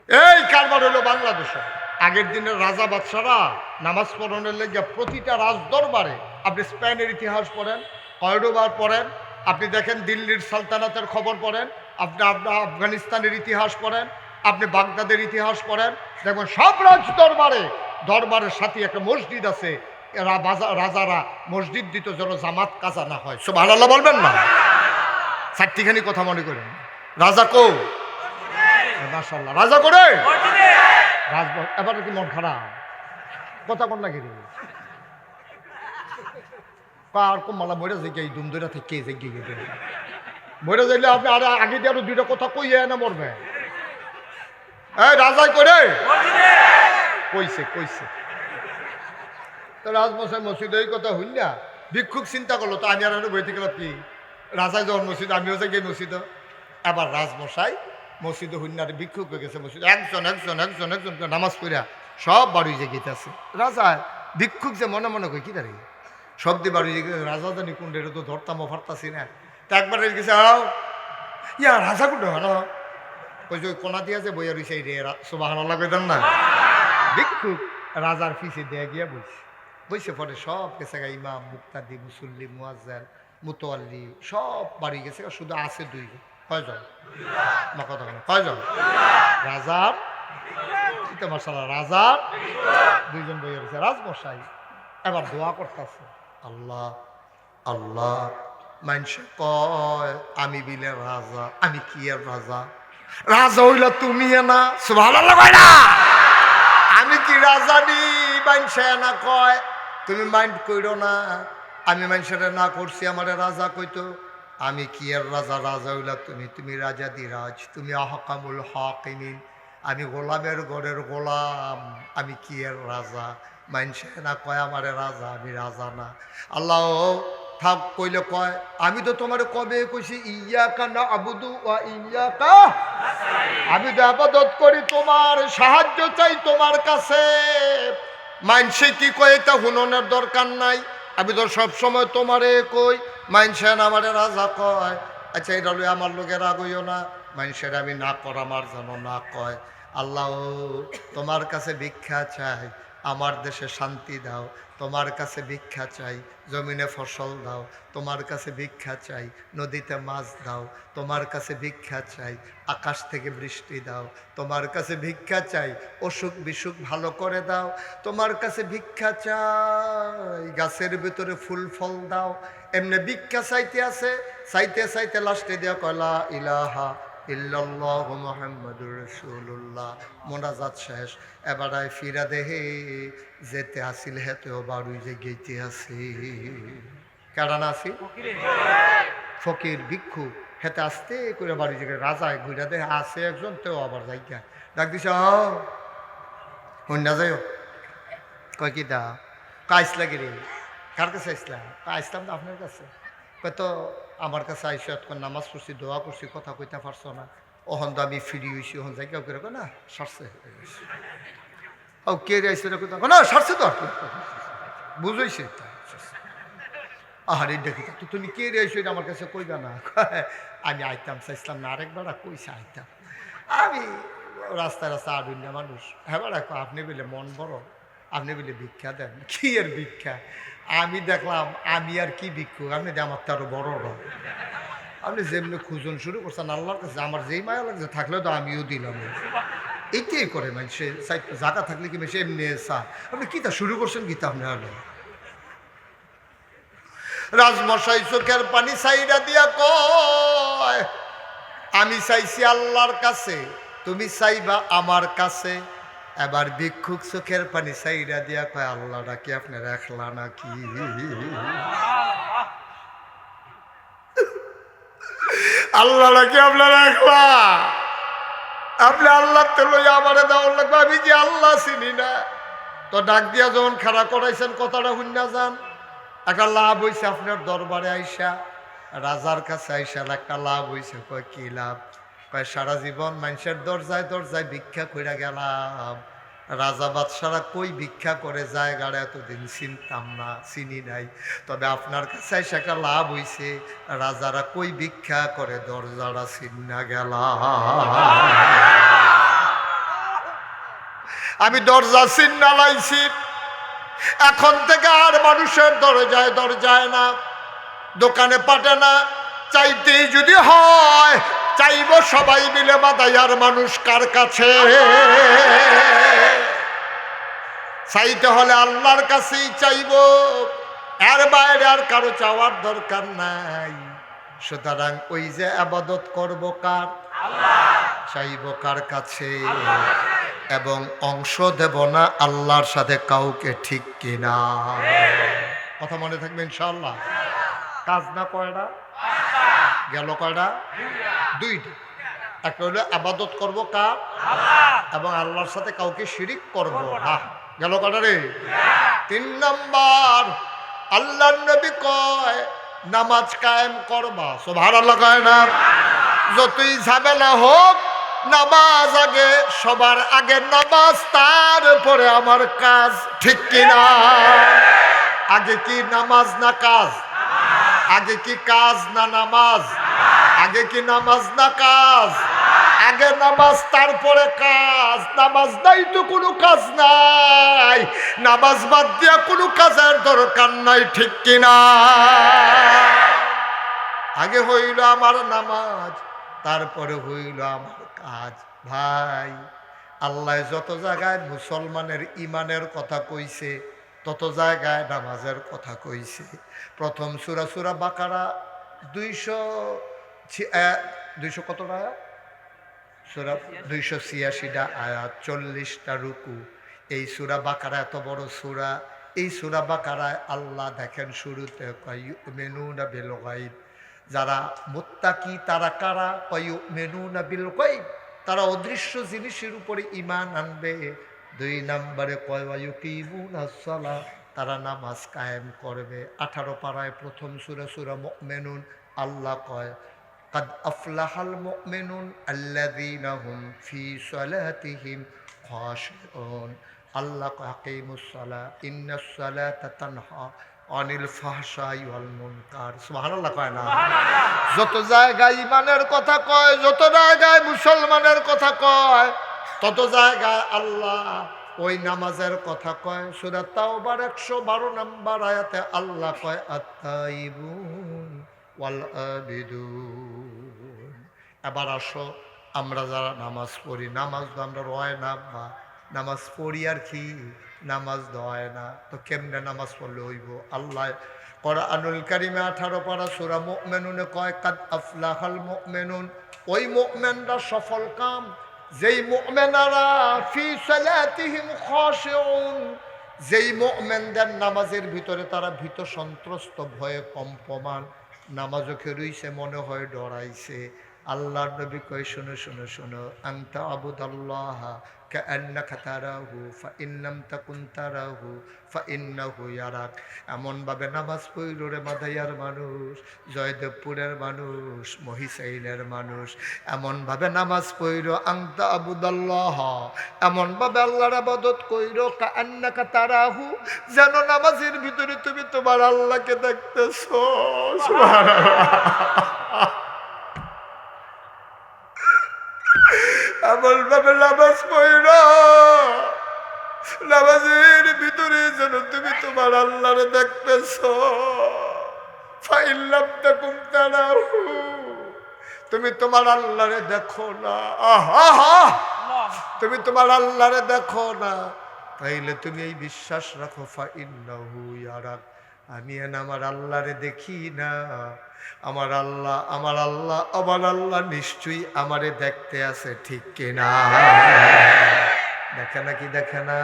এই কারবার হলো বাংলাদেশে আগের দিনের রাজা বাদশারা নামাজ পড়ানোর লেগে প্রতিটা রাজ দরবারে আপনি স্পেনের ইতিহাস পড়েন কয়ডোবার পড়েন আপনি দেখেন দিল্লির সালতানাতের খবর পড়েন আপনি আপনার আফগানিস্তানের ইতিহাস পড়েন আপনি বাগদাদের ইতিহাস পড়েন দেখবেন সব রাজ দরবারের সাথে একটা মসজিদ আছে এরা রাজারা মসজিদ দিত যেন জামাত কাজা না হয় সুবহানাল্লাহ বলবেন না চারটিখানি কথা মনে করেন রাজা কো মাশাআল্লাহ রাজা করে এবার কি মন খারাপ কথা কোন নাকি আর কমালা মরে যে এই দুমদুরা থেকে যে মরে যাইলে আপনি আর আগে দিয়ে আরো দুইটা কথা কইয়ে না মরবে এই রাজাই করে কইছে তো রাজমশাই মসজিদে এই কথা হইলা ভিক্ষুক চিন্তা করলো তো আমি আর বইতে গেলাম কি রাজায় যখন মসজিদ আমিও যাই মসজিদ আবার রাজমশাই মসজিদে হুন্নারে ভিক্ষুক হয়ে গেছে মসজিদ একজন নামাজ পড়া সব বাড়ি যে গেছে রাজা ভিক্ষুক যে মনে মনে কই কি দাঁড়িয়ে সব দিয়ে বাড়ি রাজা জানি কোনটা এটা তো ধরতাম ফারতাছি না তা একবার গেছে ইয়া রাজা কোনটা হলো ওই যে কোনা দিয়া যে বইয়া রইছে রে সুবহানাল্লাহ কইতেন না ভিক্ষুক রাজার পিছে দেয়া গিয়া বইছে পরে সব গেছে ইমাম মুক্তাদি মুসল্লি মুয়াজ্জিন মুতাওয়াল্লি সব বাড়ি গেছে শুধু আছে দুইজন কয়জন না কথা বলে কয়জন রাজার মাশাআল্লাহ রাজার দুইজন বইয়া রয়েছে রাজমশাই এবার দোয়া করতেছে আল্লাহ আল্লাহ মানুষ কয় আমি বিলে রাজা আমি কি আর রাজা রাজা হইলা তুমি না সুবহানাল্লাহ কয় না আমি কি রাজা নি মানুষ না কয় তুমি মাইন্ড কইরো না আমি মানুষের না করছি আমারে রাজা কইতো আমি কি আর রাজা রাজা হইলা তুমি রাজা দিরাজ তুমি আহকামুল হাকিমিন আমি গোলামের ঘরের গোলাম আমি কি আর রাজা মানুষে না কয় আমারে রাজা আমি রাজা না আল্লাহ থাক কইলে কয় আমি তো তোমার কবে কইছি ইয়াকা না আবুদু ওয়া ইয়াকা আমি তো ইবাদত করি তোমার সাহায্য চাই তোমার কাছে মানুষে কি কয় তা হুননের দরকার নাই আমি তো সবসময় তোমারে কই মানুষের আমারে রাজা কয় আচ্ছা এটা আমার লোকের রাগ হইও না মানুষের আমি না কর আমার যেন না কয় আল্লাহ তোমার কাছে ভিক্ষা চাই আমার দেশে শান্তি দাও তোমার কাছে ভিক্ষা চাই জমিনে ফসল দাও তোমার কাছে ভিক্ষা চাই নদীতে মাছ দাও তোমার কাছে ভিক্ষা চাই আকাশ থেকে বৃষ্টি দাও তোমার কাছে ভিক্ষা চাই অসুখ বিসুখ ভালো করে দাও তোমার কাছে ভিক্ষা চাই গাছের ভিতরে ফুল ফল দাও এমনি ভিক্ষা চাইতে আছে চাইতে চাইতে লাস্টে দেওয়া কয়লা ইলাহা ইল্লাল্লাহু মুহাম্মাদুর রাসূলুল্লাহ মোনাজাত শেষ এবারে ফিরা দেহে যেতে আসিল হেতেও বাড়ুই যে গেইতে আসি কারণ আসি ফকির ভিক্ষু হেতে আসতে করে বাড়ি যে রাজায় ঘুরা দেহে আসে একজন তেও আবার যাইয়া ডাক দিছে হন্যা যাইও কয় কি দা কাইস লাগে রে কার কাছে আসলাম আসলাম তো আপনার কাছে হয়তো আমার কাছে আইসে নামাজ পড়ছি, দোয়া করছি, কথা কইতে পারছো না, ওহন তো আমি ফিরি হয়েছি, ওহন যাই কেউ করে না সারছে ও কে আইসে না সারছে তো আর কি বুঝাইছে। আহারে দেখি তো তুমি কে আইসো এটা আমার কাছে কইবা না। আমি আইতাম চাইছিলাম না, আরেকবার কইছে আইতাম। আমি রাস্তায় রাস্তায় আডুন না মানুষ, হ্যাঁ রাখো আপনি বলে মন বড়, আপনি বলে ভিক্ষা দেন। কি এর ভিক্ষা? আমি দেখলাম আমি আর কি ভিক্ষুক, আপনি আমার তো আরো বড়। আপনি যেমনি খুঁজন শুরু করছেন আল্লাহর কাছে, আমার যেই মায়া লাগছে থাকলে তো আমিও দিলাম। এইটাই করে মানুষে জায়গা থাকলে কি বেশি এমনি চা আপনি গীতা শুরু করছেন, গীতা আপনি আলো রাজমশাই চোখের পানি সাইডা দিয়া কয় আমি চাইছি আল্লাহর কাছে, তুমি চাইবা আমার কাছে। এবার ভিক্ষুক চোখের পানি সাইডা দিয়া কয় আল্লাহটা কি আপনার একলা নাকি? আল্লাহটা কি আপনার একলা? আপনি আল্লাহ তো লইয়া আমারে দেওয়ার লাগবে, আমি যে আল্লাহ চিনি না। তো ডাক দিয়া যখন খাড়া করাইছেন কথাটা শুননা যান। একটা লাভ হয়েছে আপনার দরবারে আইসা, রাজার কাছে আইসা একটা লাভ হয়েছে। কয় কি লাভ? কয় সারা জীবন মানুষের দরজায় দরজায় ভিক্ষা কইরা গেলাম, রাজা বাদশারা কই ভিক্ষা করে জায়গাটা এতদিন চিনতাম না, চিনি নাই। তবে আপনার কাছে আইসা একটা লাভ হয়েছে, রাজারা কই ভিক্ষা করে দরজাটা চিন্না গেলাম। আমি দরজা চিন্না লাইছি, এখন থেকে আর মানুষের দরজায় দরজায় না, দোকানে পাঠে না, চাইতেই যদি হয় চাইব সবাই মিলে মাদায়ার মানুষ কার কাছে। চাইতে হলে আল্লাহর কাছেই চাইব, এর বাইরে আর কারো চাওয়ার দরকার নাই। সুতরাং ওই যে আবাদত করব কার? চাইব কার কাছে, এবং অংশ দেব না আল্লাহর সাথে কাউকে, ঠিক কিনা? কথা মনে থাকবে ইনশাআল্লাহ। কাজ না কয়টা গেল? কয়টা? দুইটা। একটা হলো আবাদত করব কার? এবং আল্লাহর সাথে কাউকে শিরিক করব না। গেল কয়টা রে? 3 নাম্বার, আল্লাহর নবী কয় নামাজ কায়েম করবা। সুবহানাল্লাহ কয় না? যতই ঝামেলা হোক নামাজ আগে, সবার আগে নামাজ, তারপরে আমার কাজ, ঠিক কিনা? আগে কি নামাজ না কাজ? আগে কি কাজ না নামাজ? আগে কি নামাজ না কাজ? আগে নামাজ তারপরে কাজ। নামাজ নাই তো কোনো কাজ নাই, নামাজ বাদ দিয়া কোনো কাজের দরকার নাই, ঠিক কিনা? আগে হইল আমার নামাজ, তারপরে হইল আমার কাজ। ভাই, আল্লাহ যত জায়গায় মুসলমানের ইমানের কথা কইছে, তত জায়গায় নামাজের কথা কইছে। প্রথম সূরা সূরা বাকারা 200 কতটা সূরা? 286টা আয়াত, 40টা রুকু। এই সূরা বাকারা এত বড় সূরা। এই সূরা বাকারায় আল্লাহ দেখেন শুরুতে কয় ইউমিনুনা বিল গায়ব। যারা মুত্তাকি তারা কারা? কয় ইউমিনুনা বিল গায়ব, তারা অদৃশ্য জিনিসের উপরে ঈমান আনবে। 2 নম্বরে কয় ওয়া ইউকিমুনাস সালাহ, তারা নামাজ কায়েম করবে। 18 পারায় প্রথম সূরা সূরা মুমিনুন আল্লাহ কয় কাদ আফলাহাল মুমিনুন আল্লাযীনা হুম ফি সালাতিহিম খাশিউন। আল্লাহ কয় আকিমুস সালাহ ইন্নাস সালাতা তানহা অনিল ফাহশাই ওয়াল মুনকার। সুবহানাল্লাহ কয় না? যত জায়গায় ইমানের কথা কয়, যত জায়গায় মুসলমানের কথা কয়, তত জায়গায় আল্লাহ ওই নামাজের কথা কয়। সূরা তাওবার 112 নম্বর আয়াতে আল্লাহ কয় আত-তাইবুন ওয়াল আবিদুন। এবার আসো, আমরা যারা নামাজ পড়ি, নামাজ তো আমরা রয় না, বা নামাজ পড়ি আর কি, নামাজ দেওয়ায় না। তো কেমনে নামাজ পড়লে হইব? আল্লাহ কোরআনুল কারীমে 18 পারা সূরা মুমিনুনে কয় কাদ আফলাহাল মুমিনুন, ওই মুমিনরা সফল কাম, যেই মুমিনারা ফি সালাতিহিম খাশিউন, যেই মুমিনদের নামাজের ভিতরে তারা ভীত সন্ত্রস্ত, ভয়ে কম্পমান, নামাজও খেরুইছে, মনে হয় ডরাইছে। আল্লাহর নবী কয় শোনো শোনো শোনো, আনতা আবুদাল্লাহ কাআন্নাকা তারাহু ফাইন লাম তাকুন তারাহু ফাইন্নাহু ইয়ারাক। এমনভাবে নামাজ পড়ল রে মাদাইয়ার মানুষ, জয়দেবপুরের মানুষ, মহিষাইলের মানুষ, এমনভাবে নামাজ পড়ল আনতা আবুদাল্লাহ, এমনভাবে আল্লাহর ইবাদত কইর কাআন্নাকা তারাহু, যেন নামাজের ভিতরে তুমি তোমার আল্লাহকে দেখতেছো। সুবহানাল্লাহ। এমন ভাবে নামাজ পড়ল নামাজের ভিতরে যেন তুমি তোমার আল্লাহরে দেখতেছো। ফাইন লাম তাকুন তারাহু, তুমি তোমার আল্লাহরে দেখো না। আহা, তুমি তোমার আল্লাহরে দেখো না, তাইলে তুমি এই বিশ্বাস রাখো ফাইন্নাহু ইয়ারাক, আমি আমার আল্লাহরে দেখি না, আমার আল্লাহ আমার আল্লাহ আমার আল্লাহ নিশ্চয়ই আমারে দেখতে আছে, ঠিক কিনা? দেখে না কি দেখে না?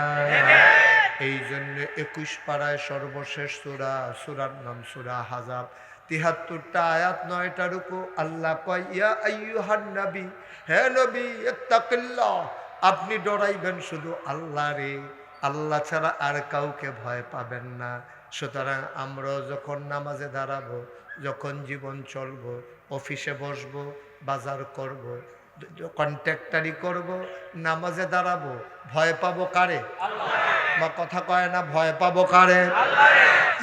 এই জন্য 21 পাড়ায় সর্বশেষ সূরা, সূরার নাম সূরা আহজাব, 73টা আয়াত, 9টা রুকু। আল্লাহ কয় ইয়া আইয়ুহান নবী, হে নবী ইত্তাকিল্লাহ, আপনি ডরাইবেন শুধু আল্লাহরে, আল্লাহ ছাড়া আর কাউকে ভয় পাবেন না। সুতরাং আমরা যখন নামাজে দাঁড়াবো, যখন জীবন চলবো, অফিসে বসবো, বাজার করব, কন্ট্রাক্টারি করব, নামাজে দাঁড়াবো, ভয় পাবো কারে? বা কথা কয় না, ভয় পাবো কারে?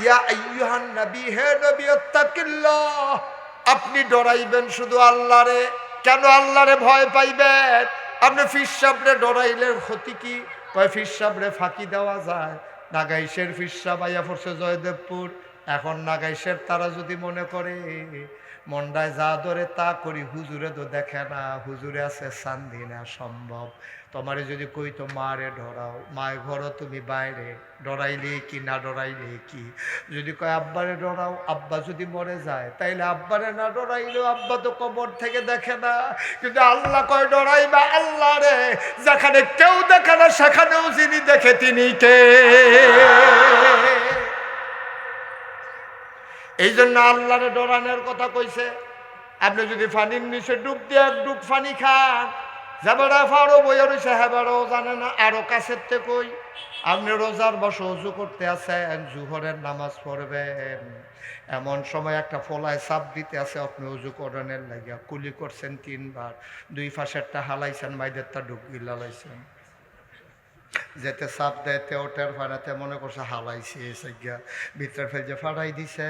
ইয়া আইয়ুহান নবী, হে নবী ইত্তাকিল্লাহ, আপনি ডরাইবেন শুধু আল্লাহরে। কেন আল্লাহরে ভয় পাইবেন? আপনি ফির সাহেবরে ডরাইলে ক্ষতি কি? কয় ফির সাহেবরে ফাঁকি দেওয়া যায়। নাগাইশের ফির সাহেব আইয়া পড়ছে জয়দেবপুর, এখন নাগাইশের তারা যদি মনে করে মন্ডায় যা ধরে তা করি, হুজুরে তো দেখে না, হুজুরে আছে চান্দি না সম্ভব। তোমারে যদি কই তো মারে ডরাও, মায়ের ঘরও তুমি বাইরে, ডরাইলে কি না ডরাইলে কি? যদি কয় আব্বারে ডরাও, আব্বা যদি মরে যায়, তাইলে আব্বারে না ডরাইলেও আব্বা তো কবর থেকে দেখে না। কিন্তু আল্লাহ কয় ডরাইবা আল্লাহ রে, যেখানে কেউ দেখে না সেখানেও যিনি দেখে তিনি কে? এই জন্য আল্লাহরে ডরানোর কথা কইছে। আপনি যদি পানির নিচে ডুব দিয়ে এক ডুব পানি খান, যাবেরা ফারো বইয়া রয়েছে, হেবারও জানে না, আরো কাছের থেকে কই। আপনি রোজার বসে উজু করতে আছেন, জুহরের নামাজ পড়বেন, এমন সময় একটা ফলায় চাপ দিতে আছে, আপনি উজু করানোর লাগিয়া কুলি করছেন 3 বার, 2 পাশেরটা হালাইছেন, মাইদেরটা ডুব গিলালাইছেন, যেতে চাপ দেয় তেও টের ফাড়াতে মনে করছে হালাইছে, সেগিয়া ভিতরে ফেলছে ফাড়াই দিছে,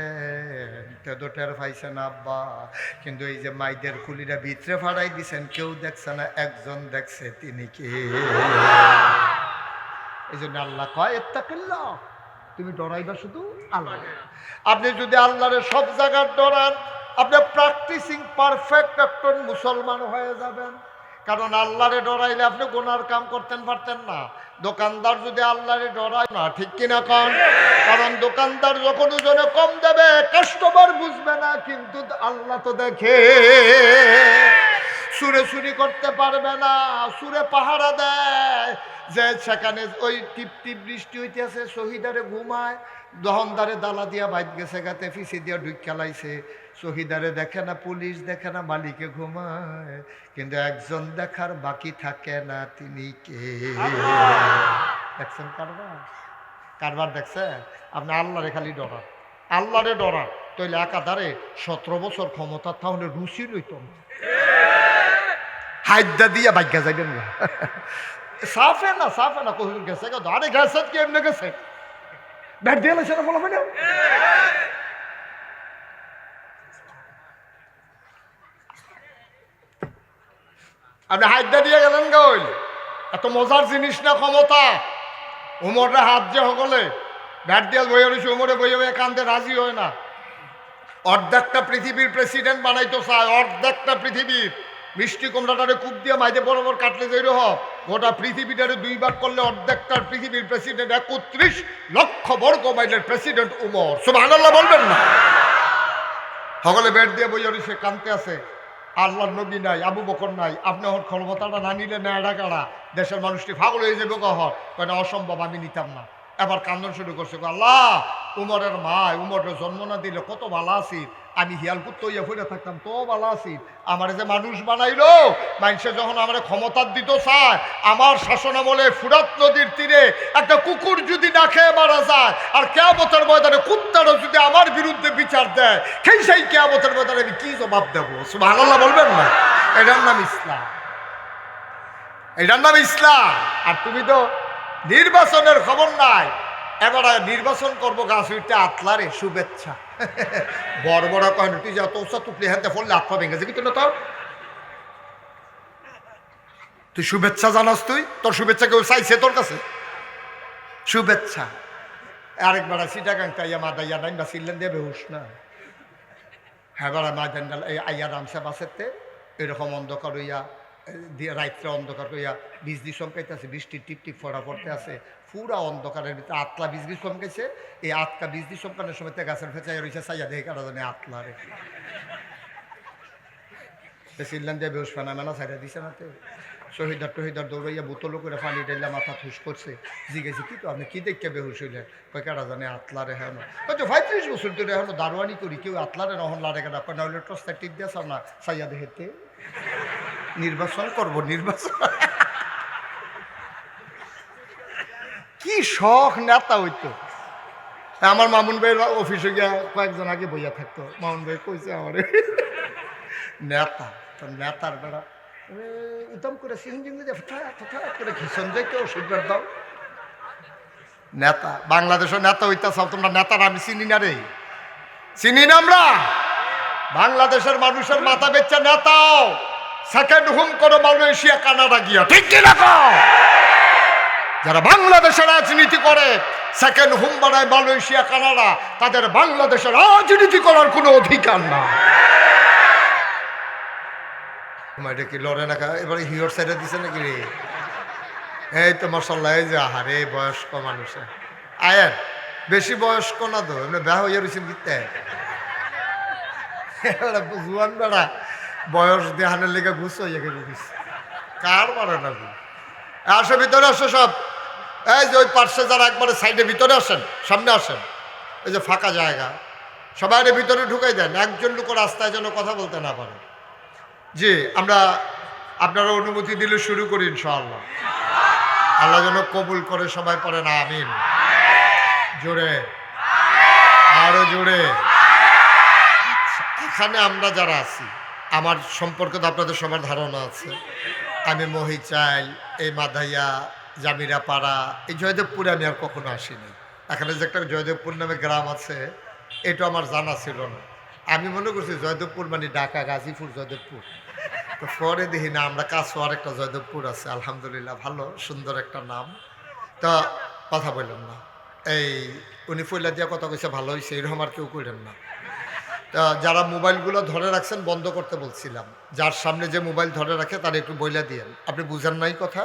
তেও টের পাইছে না আব্বা। কিন্তু এই যে মাইদের কুলিরা ভিতরে ফাড়াই দিছেন, কেউ দেখছে না, একজন দেখছে, তিনি কে? এই জন্য আল্লাহ কয় ইত্তাকিল্লাহ, তুমি ডরাইবা শুধু আল্লাহ। আপনি যদি আল্লাহরে সব জায়গার ডরান, আপনি প্র্যাকটিসিং পারফেক্ট একজন মুসলমান হয়ে যাবেন। কারণ আল্লাহরে ডরাইলে আপনি গুনার কাম করতেন পারতেন না। দোকানদার যদি আল্লাহরে ডরায় না, ঠিক কিনা কন? কারণ দোকানদার যখন ওজনে কম দেবে, কাস্টমার বুঝবে না, কিন্তু আল্লাহ তো দেখে। সুরে চুরি করতে পারবে না, সুরে পাহারা দেয়, যে সেখানে ওই টিপ টিপ বৃষ্টি হইতেছে, শহীদারে ঘুমায়, দহনদারে দালা দিয়া বাইত গেছে, গাতে ফিসি দিয়া ঢুক খেলাইছে, শহীদারে দেখে না, পুলিশ দেখে না, মালিকে ঘুমায়, কিন্তু একজন দেখার বাকি থাকে না, তিনি কে? দেখছেন কারবার? কারবার দেখছে? আপনি আল্লাহরে খালি ডরান, আল্লাহরে ডরান, তৈলে একাধারে 17 বছর ক্ষমতা তাহলে রুচি লইত না, হাইদা দিয়া বাইকা যাইবেন না। সাফে না সাফে না কহিল গেছে, আরে গেছে কি এমনি গেছে, ব্যাট দিয়ে লাগছে না বলা হয় না। আপনি হাইদা দিয়ে গেলেন গইল, এত মজার জিনিস না ক্ষমতা। উমরে হাত যে সকলে ব্যাট দিয়ে বইয়ে রয়েছে, উমরে বইয়ে বইয়ে কান্দে, রাজি হয় না। অর্ধেকটা পৃথিবীর প্রেসিডেন্ট বানাইতো চায়, অর্ধেকটা পৃথিবীর। মিষ্টি কুমড়াটারে কূপ দিয়ে মাইদে বড় বড় কাটলে যেই হোক, গোটা পৃথিবীটারে 2 ভাগ করলে অর্ধেকটার পৃথিবীর প্রেসিডেন্ট 31 লক্ষ বর্গ মাইলের প্রেসিডেন্ট উমর। সুবহানাল্লাহ বলবেন না? সকলে ব্যাট দিয়ে বইয়ে রয়েছে, কানতে আছে। আল্লাহর নবী নাই, আবু বকর নাই, আপনি ওর ক্ষমতাটা না নিলে নেড়া কাড়া দেশের মানুষটি পাগল হয়ে যাবে। কখন কেন? অসম্ভব, আমি নিতাম না। এবার কান্দন শুরু করছে, আল্লাহ উমরের মা উমরের জন্ম না দিলে কত ভালো আছি, আমি হিয়ালপুর তৈয়া হইয়া থাকতাম তো ভালো আছি। আমার যে মানুষ বানাইলো, মানুষে যখন আমার ক্ষমতার দিত চায়, আমার শাসনামলে ফুরাত নদীর তীরে একটা কুকুর যদি না খেয়ে মারা যায়, আর কিয়ামতের ময়দানে কুত্তারও যদি আমার বিরুদ্ধে বিচার দেয়, সেই কিয়ামতের ময়দানে আমি কি জবাব দেবো? সুবহানাল্লাহ বলবেন না? এটার নাম ইসলাম, এটার নাম ইসলাম। আর তুমি তো নির্বাচনের খবর নাই, এবারে নির্বাচন করবো গাছ উঠতে আতলারে শুভেচ্ছা। বড় বড় কহেন তুই যা তোষা তুপলি হাতে ফললে আত্মা ভেঙেছে কিন্তু না, তোর তুই শুভেচ্ছা জানাস, তুই তোর শুভেচ্ছা কেউ চাইছে তোর কাছে? শুভেচ্ছা আরেকবার সিটাগাং তাইয়া মাদাইয়া ডাইন বা সিললেন দিয়ে বেহুস না। হ্যাঁ বারা মাদান আইয়া রামসা বাসেতে এরকম অন্ধকার হইয়া রাত্রে অন্ধকার হইয়া বিজলি চমকাইতে আছে, বৃষ্টির টিপ টিপ ফোড়া পড়তে আছে, পুরা অন্ধকারের ভিতরে আতলা বিজলি চমকাইছে। এই আতকা বিজলি চমকানোর সময় গাছের ফেঁচাইয়া রয়েছে, চাইয়া দেখে কারা জানে আতলা রে সিললেন দিয়ে বেহুস ফানা মেলা ছাইড়া দিছে না। তো শহীদার দৌড়াইয়া বোতলও করে পানি ডাইলা মাথা ঠুস করছে, জিজ্ঞেসে কি তো আপনি কি দেখে বেহুশ হইলেন? কয় কারা জানে আতলারে। হ্যাঁ হয়তো 35 বছর ধরে এখনো দারোয়ানি করি, কেউ আতলারে নহন লারে কাটা কয়, নাহলে টসটা টিপ দিয়েছ না চাইয়া দেখেতে নির্বাচন করবো। নির্বাচন কি শখ নেতা হইতো। আমার মামুন ভাইয়ের অফিসে গিয়া কয়েকজন আগে বইয়া থাকতো, মামুন ভাই কইছে আমার নেতা, তো নেতার বেড়া উদম করে সিঞ্জিংলি করে ঘিসন যে কেউ সুগার দাও। নেতা বাংলাদেশের নেতা হইতে চাও তোমরা? নেতার আমি চিনি না রে, চিনি না আমরা। বাংলাদেশের মানুষের মাথা বেচা নেতাও সেকেন্ড হোম করে মালয়েশিয়া কানাডা গিয়া, ঠিক কিনা? যারা বাংলাদেশের রাজনীতি করে সেকেন্ড হোম বানায় মালয়েশিয়া কানাডা, তাদের বাংলাদেশের রাজনীতি করার কোনো অধিকার না। এটা কি লড়ে না? এবারে হিওর সাইডে দিছে নাকি রে? এই তো মশাল্লা, এই যে আহারে বয়স্ক মানুষে আয়ের বেশি বয়স্ক না তো, এমনি বেহা হইয়া রয়েছেন কিতে জুয়ান বেড়া বয়স দেহানের লেগে ঘুষ হইয়া গেছে দিচ্ছে। কার মারে না আসো, ভিতরে আসো সব। এই যে ওই পার্শ্বে যারা একবারে সাইডে ভিতরে আসেন, সামনে আসেন, এই যে ফাঁকা জায়গা সবাই ভিতরে ঢুকাই দেন, একজন লোক রাস্তায় যেন কথা বলতে না পারে। জি, আমরা আপনারা অনুমতি দিলে শুরু করি ইনশাআল্লাহ। আল্লাহ যেন কবুল করে, সবাই পড়ে না আমিন। জোরে, আরো জোরে। এখানে আমরা যারা আছি, আমার সম্পর্কে তো আপনাদের সবার ধারণা আছে। আমি মহিচাইল, এই মাদাইয়া, জামিরা পাড়া, এই জয়দেবপুরে আমি আর কখনো আসিনি। এখানে যে একটা জয়দেবপুর নামে গ্রাম আছে, এটা আমার জানা ছিল না। আমি মনে করছি জয়দেবপুর মানে ঢাকা, গাজীপুর, জয়দেবপুর। তো পরে দেখি না, আমরা কাছোয়ার একটা জয়দেবপুর আছে, আলহামদুলিল্লাহ ভালো সুন্দর একটা নাম। তা কথা বললাম না, এই উনি ফইলা দিয়া কথা কইছে ভালো হয়েছে, এরকম আর কেউ কইলেন না। তা যারা মোবাইলগুলো ধরে রাখছেন বন্ধ করতে বলছিলাম, যার সামনে যে মোবাইল ধরে রাখে তার একটু বইলা দিয়েন। আপনি বুঝেন নাই কথা,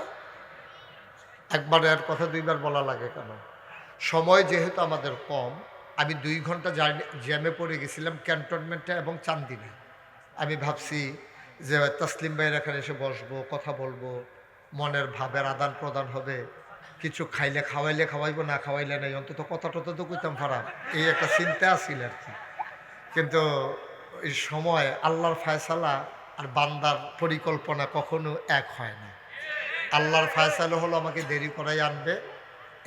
একবার এর কথা দুইবার বলা লাগে কেন? সময় যেহেতু আমাদের কম, আমি 2 ঘন্টা জ্যামে পড়ে গেছিলাম ক্যান্টনমেন্টে এবং চান্দিনী। আমি ভাবছি যে তসলিম ভাইয়ের এখানে এসে বসবো, কথা বলবো, মনের ভাবের আদান প্রদান হবে, কিছু খাইলে খাওয়াইলে খাওয়াইবো, না খাওয়াইলে নাই, অন্তত কথা টথা তো কইতাম খারাপ, এই একটা চিন্তা আছিল আর কি। কিন্তু এই সময় আল্লাহর ফায়সালা আর বান্দার পরিকল্পনা কখনো এক হয় না। আল্লাহর ফায়সালা হলো আমাকে দেরি করাই আনবে,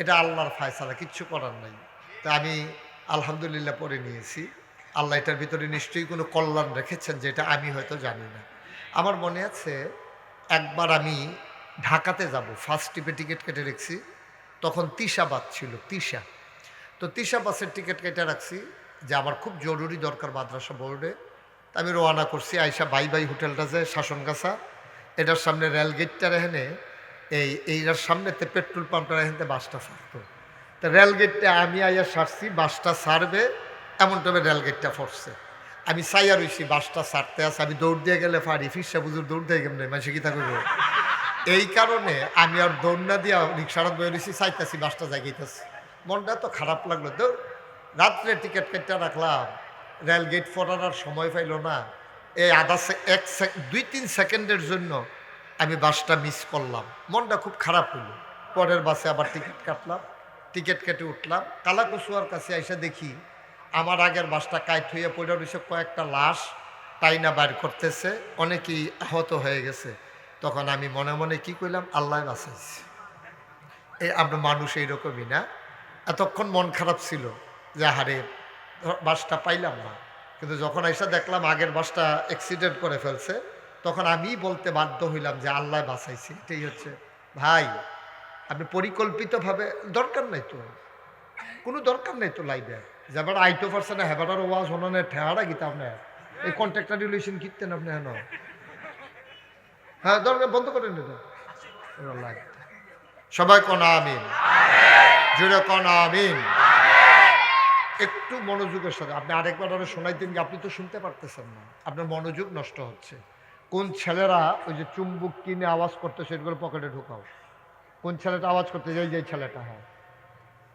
এটা আল্লাহর ফায়সালা, কিচ্ছু করার নাই। তা আমি আলহামদুলিল্লাহ পড়ে নিয়েছি। আল্লাহ এটার ভিতরে নিশ্চয়ই কোনো কল্যাণ রেখেছেন, যেটা আমি হয়তো জানি না। আমার মনে আছে একবার আমি ঢাকাতে যাব, ফার্স্ট ট্রিপে টিকিট কেটে রেখেছি, তখন তিশা বাস ছিল, তিশা। তো তিশা বাসের টিকিট কেটে রাখছি যে আমার খুব জরুরি দরকার মাদ্রাসা বোর্ডে। তা আমি রওনা করছি, আইসা বাই বাই হোটেলটা যে শাসনগাছা, এটার সামনে রেলগেটটা রেহেনে, এইটার সামনেতে পেট্রোল পাম্পটা রেহেনতে বাসটা ছাড়তো। তা রেলগেটটা আমি আইয়া সারছি, বাসটা ছাড়বে এমন টাইমে রেলগেটটা পড়ছে। আমি চাইয়া রইছি বাসটা ছাড়তে আসে, আমি দৌড় দিয়ে গেলে পারি, ফিরসা বুঝুর দৌড় দিয়ে কেমন মানুষে কী থাকবে। এই কারণে আমি আর দৌড় না দিয়া রিক্সাটা বয়ে রয়েছি, চাইতেছি বাসটা জায়গাইতেছি। মনটা তো খারাপ লাগলো, তো রাত্রে টিকিট কেটে রাখলাম, রেলগেট পড়ার আর সময় পাইল না। এই আধা 2-3 সেকেন্ডের জন্য আমি বাসটা মিস করলাম, মনটা খুব খারাপ হইল। পরের বাসে আবার টিকিট কাটলাম, টিকিট কেটে উঠলাম। কালাকুচুয়ার কাছে এসে দেখি আমার আগের বাসটা কাইট হইয়া পড়ে রয়েছে, কয়েকটা লাশ টাইনা বাইর করতেছে, অনেকেই আহত হয়ে গেছে। তখন আমি মনে মনে কি কইলাম, আল্লাহ বাঁচাইছে। আমরা মানুষ এইরকমই না? এতক্ষণ মন খারাপ ছিল যে হারে বাসটা পাইলাম না, কিন্তু যখন এসে দেখলাম আগের বাসটা অ্যাক্সিডেন্ট করে ফেলছে, তখন আমি বলতে বাধ্য হইলাম যে আল্লাহ বাঁচাইছে। এটাই হচ্ছে ভাই, আপনি পরিকল্পিতভাবে দরকার নাই তো, কোনো দরকার নেই তো লাইভে যাবার আইটো পারছে না, হেবাটার ওয়াজ হননে ঠেহারা গীতা আপনার এই কন্ট্রাক্টার রিলেশন কিনতেন আপনি হেন। হ্যাঁ দরকার বন্ধ করেন এটা। সবাই কোন আমিন, জুড়ে কোন আমিন। একটু মনোযোগের সাথে আপনি আরেকবার আরো শোনাইতেন, আপনি তো শুনতে পারতেছেন না, আপনার মনোযোগ নষ্ট হচ্ছে। কোন ছেলেরা ওই যে চুম্বুক কিনে আওয়াজ করতে সেগুলো পকেটে ঢুকাও। কোন ছেলেটা আওয়াজ করতে যাই, যে ছেলেটা, হ্যাঁ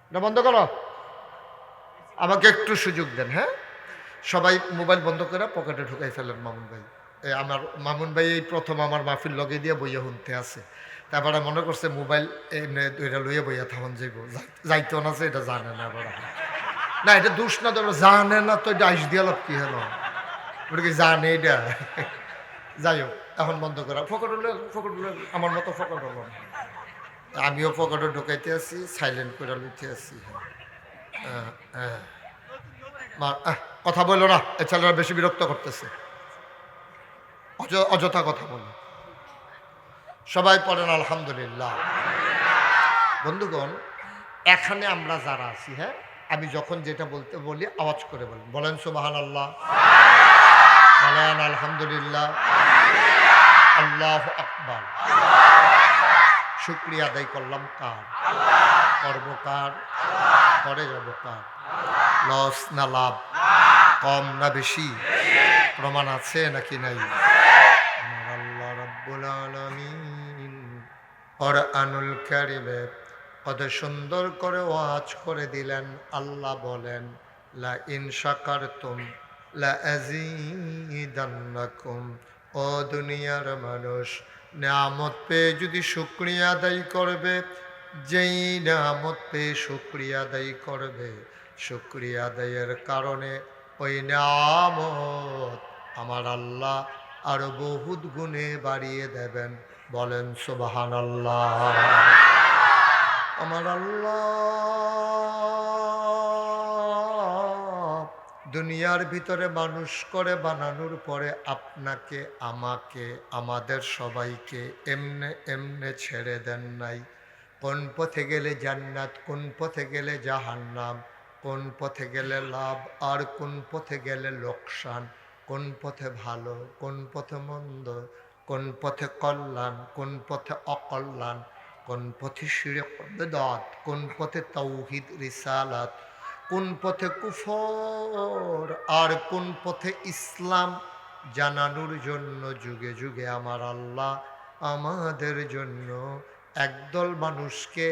এটা বন্ধ করো, আমাকে একটু সুযোগ দেন। হ্যাঁ সবাই মোবাইল বন্ধ করে পকেটে ঢুকাই ফেলেন। মামুন ভাই, আমার মামুন ভাই এই প্রথম আমার মাহফিল লগে দিয়ে বইয়া শুনতে আছে, তারপরে মনে করছে মোবাইল এমনি দুইটা লইয়া বইয়া থামান যাইব, যাইতো না যে এটা জানে না। আবার না এটা দোষ না, তো জানে না তো এটা আইস দিয়ে লাভ কি হলো, ওটা কি জানে এটা। যাই হোক এখন বন্ধ করা, ফকট হলে আমার মতো ফকট হলো না, আমিও পকেটে ঢুকাইতে আছি, সাইলেন্ট করে লইতে আছি। কথা বললো না, এ ছেলেরা বেশি বিরক্ত করতেছে, অযথা কথা বলো। সবাই পড়েন আলহামদুলিল্লাহ। বন্ধুগণ, এখানে আমরা যারা আছি, হ্যাঁ আমি যখন যেটা বলতে বলি আওয়াজ করে বলেন, বলেন সুবহানাল্লাহ, বলেন আলহামদুলিল্লাহ, আল্লাহু আকবার। শুকরিয়া আদায় করলাম কার? করব কার? করে যাব কার? লস না লাভ? কম না বেশি? প্রমাণ আছে নাকি নাই? আমার আল্লাহ রাব্বুল আলামিন কুরআনুল কারীমে কত সুন্দর করে ওয়াজ করে দিলেন। আল্লাহ বলেন, লা ইন শাকারতুম লা আযীদান্নাকুম। ও দুনিয়ার মানুষ, নিয়ামত পেয়ে যদি শুকরিয়া আদায় করবে, যেই নিয়ামত পেয়ে শুকরিয়া আদায় করবে, শুকরিয়া আদায়ের কারণে ওই নিয়ামত আমার আল্লাহ আরো বহুত গুণে বাড়িয়ে দেবেন। বলেন সুবহানাল্লাহ। আমার আল্লাহ দুনিয়ার ভিতরে মানুষ করে বানানোর পরে আপনাকে, আমাকে, আমাদের সবাইকে এমনে এমনে ছেড়ে দেন নাই। কোন পথে গেলে জান্নাত, কোন পথে গেলে জাহান্নাম, কোন পথে গেলে লাভ আর কোন পথে গেলে লোকসান, কোন পথে ভালো, কোন পথে মন্দ, কোন পথে কল্যাণ, কোন পথে অকল্যাণ, কোন পথে শিরক বিদআত, কোন পথে তাওহীদ রিসালাত, কোন পথে কুফর আর কোন পথে ইসলাম জানানোর জন্য যুগে যুগে আমার আল্লাহ আমাদের জন্য একদল মানুষকে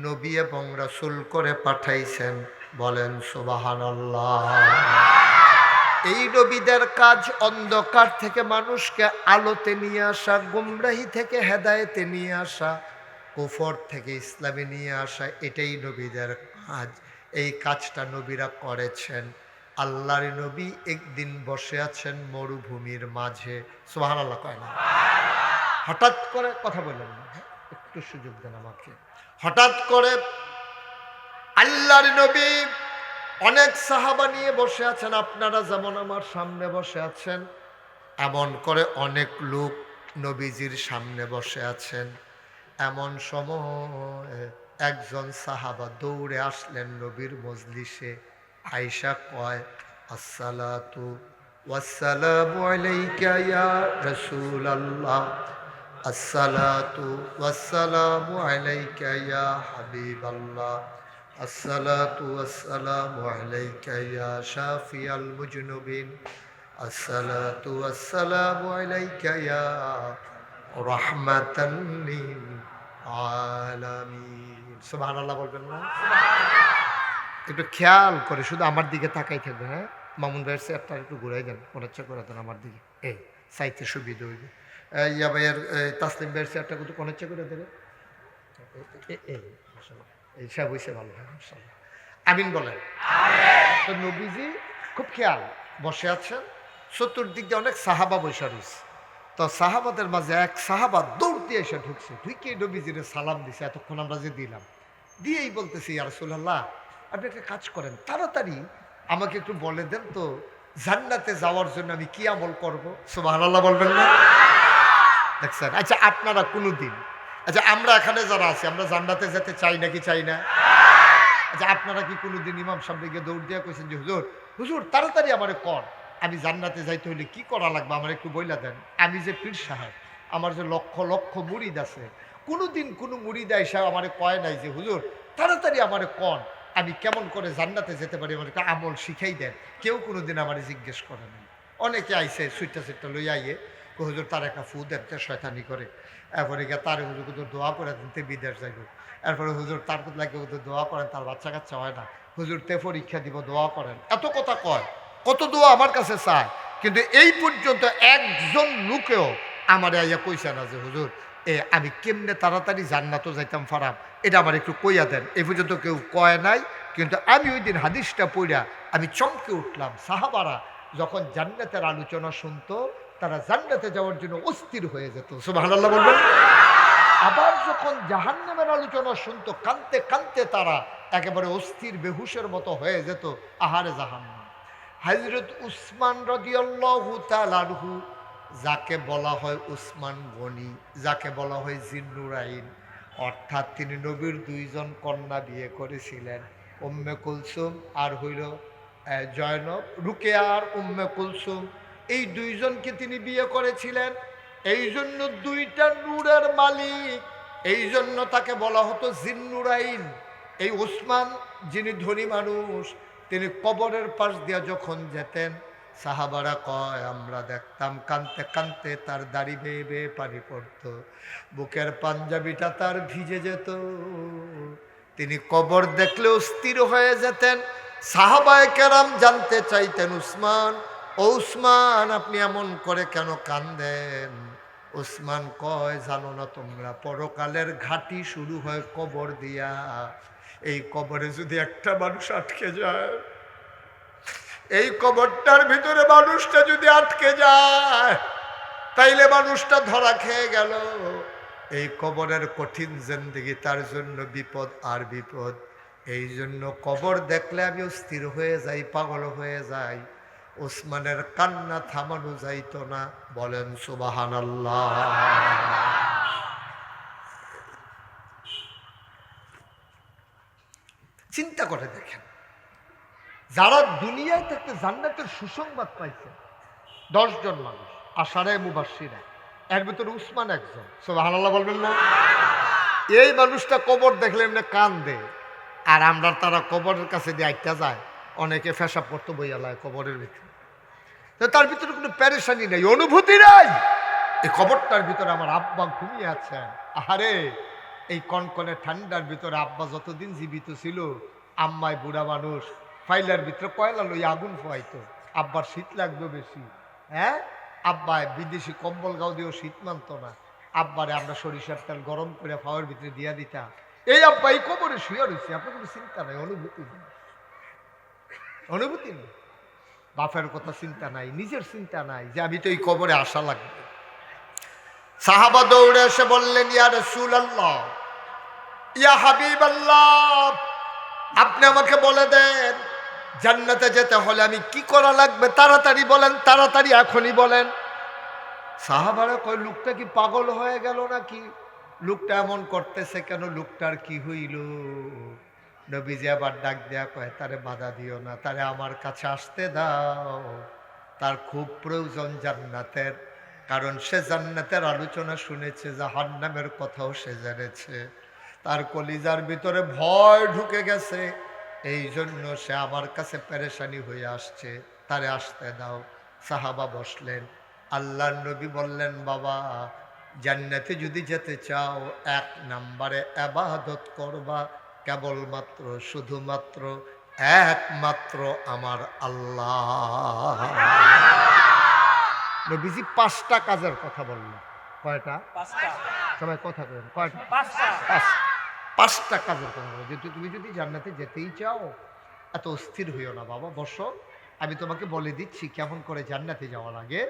নবী এবং রাসূল করে পাঠাইছেন। বলেন সুবহানাল্লাহ। এই নবীদের কাজ অন্ধকার থেকে মানুষকে আলোতে নিয়ে আসা, গুমরাহি থেকে হেদায়েতে নিয়ে আসা, কুফর থেকে ইসলামে নিয়ে আসা, এটাই নবীদের কাজ। এই কাজটা নবীরা করেছেন। আল্লাহর নবী একদিন বসে আছেন মরুভূমির মাঝে, সুবহানাল্লাহ কয় না? হঠাৎ করে কথা বললেন না, একটু সুযোগ দেন আমাকে। হঠাৎ করে আল্লাহর নবী অনেক সাহাবা নিয়ে বসে আছেন, আপনারা যেমন আমার সামনে বসে আছেন, এমন করে অনেক লোক নবীজির সামনে বসে আছেন। এমন সময় একজন সাহাবা দৌড়ে আসলেন নবীর মজলিসে, আয়েশা কয়, আসসালাতু ওয়াসসালামু আলাইকা ইয়া রাসূলুল্লাহ, আসসালাতু ওয়াসসালামু আলাইকা ইয়া হাবিবাল্লাহ, আসসালাতু ওয়াসসালামু আলাইকা ইয়া শাফিয়াল মুজনুবিন, আসসালাতু ওয়াসসালামু আলাইকা ইয়া রাহমাতান লিল আলামিন। সুবহানাল্লাহ বলবেন না? একটু খেয়াল করে শুধু আমার দিকে তাকাই থাকবে। হ্যাঁ মামুন ভাইয়ের চেয়ারটা একটু ঘুরাই দেন, কোনাচ্ছা করে দেন আমার দিকে, এই সাইতে সুবিধা হইবে। ইয়া ভাইয়ের তাসলিম ভাইয়ের চেয়ারটা কিন্তু কোনাচ্ছা করে দেবে, এই সব হয়েছে ভালো হয় ইনশাআল্লাহ। আমিন বলেন। তো নবীজি খুব খেয়াল বসে আছেন, চতুর্দিক দিয়ে অনেক সাহাবা বসে রয়েছে। তো সাহাবাদের মাঝে এক সাহাবা দৌড় দিয়ে এসে ঢুকছে, ঢুকে নবীজিরে সালাম দিছে। এতক্ষণ আমরা যে দিলাম দিয়েই বলতেছি, ইয়া রাসূলুল্লাহ আপনি একটা কাজ করেন, তাড়াতাড়ি আমাকে একটু বলে দেন তো জান্নাতে যাওয়ার জন্য আমি কি আমল করব? সুবহানাল্লাহ বলবেন না? দেখছেন? আচ্ছা আপনারা কোনোদিন, আচ্ছা আমরা এখানে যারা আছি আমরা জান্নাতে যেতে চাই নাকি চাই না? আচ্ছা আপনারা কি কোনোদিন ইমাম সাহেবকে গিয়ে দৌড় দিয়ে কইছেন যে হুজুর হুজুর তাড়াতাড়ি আমারে কর, আমি জান্নাতে যাইতে হইলে কি করা লাগবে আমার একটু বইলা দেন? আমি যে পীর সাহেব, আমার যে লক্ষ লক্ষ মুরিদ আছে, কোনোদিন কোনো মুরিদ আইসা আমারে কয় নাই যে হুজুর তাড়াতাড়ি আমারে কর, আমি কেমন করে জান্নাতে যেতে পারি, আমার একটা আমল শিখাই দেন। কেউ কোনোদিন আমারে জিজ্ঞেস করে নাই। অনেকে আইসে সুইটটা সুইটটা লই আইয়ে হুজুর তার একটা ফু দেখতে শয়তানি করে, এরপরে গিয়ে তার হুজুর হুজুর দোয়া করে দিতে বিদেশ যাইব, এরপরে হুজুর তার লাগে হুজুর দোয়া করেন, তার বাচ্চা কাচ্চা হয় না, হুজুর তে পরীক্ষা দিব দোয়া করেন, এত কথা কয়, কত দোয়া আমার কাছে চায়, কিন্তু এই পর্যন্ত একজন লোকেও আমার আইয়া কইছে না যে হুজুর আমি কেমনে তাড়াতাড়ি জান্নাতও যাইতাম ফারাম, এটা আমার একটু কইয়া দেন। এই পর্যন্ত কেউ কয় নাই। কিন্তু আমি ওই দিন হাদিসটা পড়া আমি চমকে উঠলাম। সাহাবারা যখন জান্নাতের আলোচনা শুনতো তারা জান্নাতে যাওয়ার জন্য অস্থির হয়ে যেত। সুবহানাল্লাহ বলবেন। আবার যখন জাহান্নামের আলোচনা শুনতো কাঁদতে কাঁদতে তারা একেবারে অস্থির বেহুশের মতো হয়ে যেত। আহারে জাহান্নাম। হযরত উসমান রাদিয়াল্লাহু তাআলা আনহু, যাকে বলা হয় উসমান গনি, যাকে বলা হয় জিন্নুরাইন, অর্থাৎ তিনি নবীর দুইজন কন্যা বিয়ে করেছিলেন, উম্মে কুলসুম আর হইল জয়নব, রুকেয়া আর উম্মে কুলসুম, এই দুইজনকে তিনি বিয়ে করেছিলেন। এই জন্য দুইটা নূরের মালিক, এই জন্য তাকে বলা হতো জিন্নুরাইন। এই উসমান যিনি ধনী মানুষ, তিনি কবরের পাশ দিয়া যখন যেতেন সাহাবারা কয় আমরা দেখতাম কানতে কানতে তার দাড়ি বেয়ে বেয়ে পানি পড়তো, বুকের পাঞ্জাবিটা তার ভিজে যেত, তিনি কবর দেখলে স্থির হয়ে যেতেন। সাহাবায়ে কেরাম জানতে চাইতেন উসমান, ও উসমান আপনি এমন করে কেন কান্দেন? উসমান কয় জানো না তোমরা, পরকালের ঘাটি শুরু হয় কবর দিয়া, এই কবরে যদি একটা মানুষ আটকে যায়, এই কবরটার ভিতরে মানুষটা যদি আটকে যায় তাইলে মানুষটা ধরা খেয়ে গেল। এই কবরের কঠিন জিন্দেগি তার জন্য বিপদ আর বিপদ। এই জন্য কবর দেখলে আমি স্থির হয়ে যাই, পাগল হয়ে যাই। উসমানের কান্না থামানো যাইতো না। বলেন সুবহানাল্লাহ। চিন্তা করে দেখেন, যারা দুনিয়ায় থাকতে জান্নাতের সুসংবাদ পাইছে 10 জন মানুষ, আশারে মুবাশশিরা, এর ভিতরে উসমান একজন। সুবহানাল্লাহ বলবেন না? এই মানুষটা কবর দেখলে এমনি কান্দে, আর আমরা তারা কবরের কাছে দিয়ে আইটা যায়, অনেকে ফেসাব করতে বইয়ালায় কবরের ভিতরে, তো তার ভিতরে কোনো প্যারেশানি নেই, অনুভূতি নাই। এই কবরটার ভিতরে আমার আব্বা ঘুমিয়ে আছেন। আহারে এই কনকনে ঠান্ডার ভিতরে আব্বা যতদিন জীবিত ছিল, আম্মায় বুড়া মানুষ ফাইলার ভিতরে কয়লা লই আগুন ফোয়াইতো, আব্বার শীত লাগবে বেশি। হ্যাঁ, আব্বায় বিদেশি কম্বল গাও দিয়েও শীত মানত না। আব্বারে আমরা সরিষার তেল গরম করে ফাওয়ার ভিতরে দিয়া দিতাম। এই আব্বা এই কবরে শুয়ে রয়েছে, আপনার কোনো চিন্তা নাই, অনুভূতি নেই, অনুভূতি নেই। বাপের কথা চিন্তা নাই, নিজের চিন্তা নাই যে আমি তো এই কবরে আসা লাগবে। সাহাবা দৌড়ে এসে বললেন, ইয়া রাসূলুল্লাহ, ইয়া হাবিবাল্লাহ, আপনি আমাকে বলে দেন জান্নাতে যেতে হলে আমি কি করা লাগবে, তাড়াতাড়ি বলেন, তাড়াতাড়ি এখনই বলেন। সাহাবারা কয় লোকটা কি পাগল হয়ে গেল নাকি, লোকটা এমন করতেছে কেন, লোকটার কি হইল? নবীজি আবার ডাক দেয়া কয়, তারে বাধা দিও না, তারে আমার কাছে আসতে দাও, তার খুব প্রয়োজন জান্নাতের, কারণ সে জান্নাতের আলোচনা শুনেছে, জাহান্নামের কথাও সে জেনেছে, তার কলিজার ভিতরে ভয় ঢুকে গেছে, এই জন্য সে আমার কাছে পেরেশানি হয়ে আসছে, তারে আসতে দাও। সাহাবা বসলেন। আল্লাহর নবী বললেন, বাবা জান্নাতে যদি যেতে চাও 1 নম্বরে ইবাদত করবা কেবলমাত্র শুধুমাত্র একমাত্র আমার আল্লাহ। নবীজি 5টা কাজের কথা বললেন। কয়টা? 5টা। সবাই কথা বলেন, কয়টা? 5টা। 5টা কাজের কথা বলো। যেহেতু তুমি যদি জান্নাতে যেতেই চাও, এত অস্থির হইও না বাবা, বসো। আমি তোমাকে বলে দিচ্ছি কেমন করে জান্নাতে যাওয়া লাগে।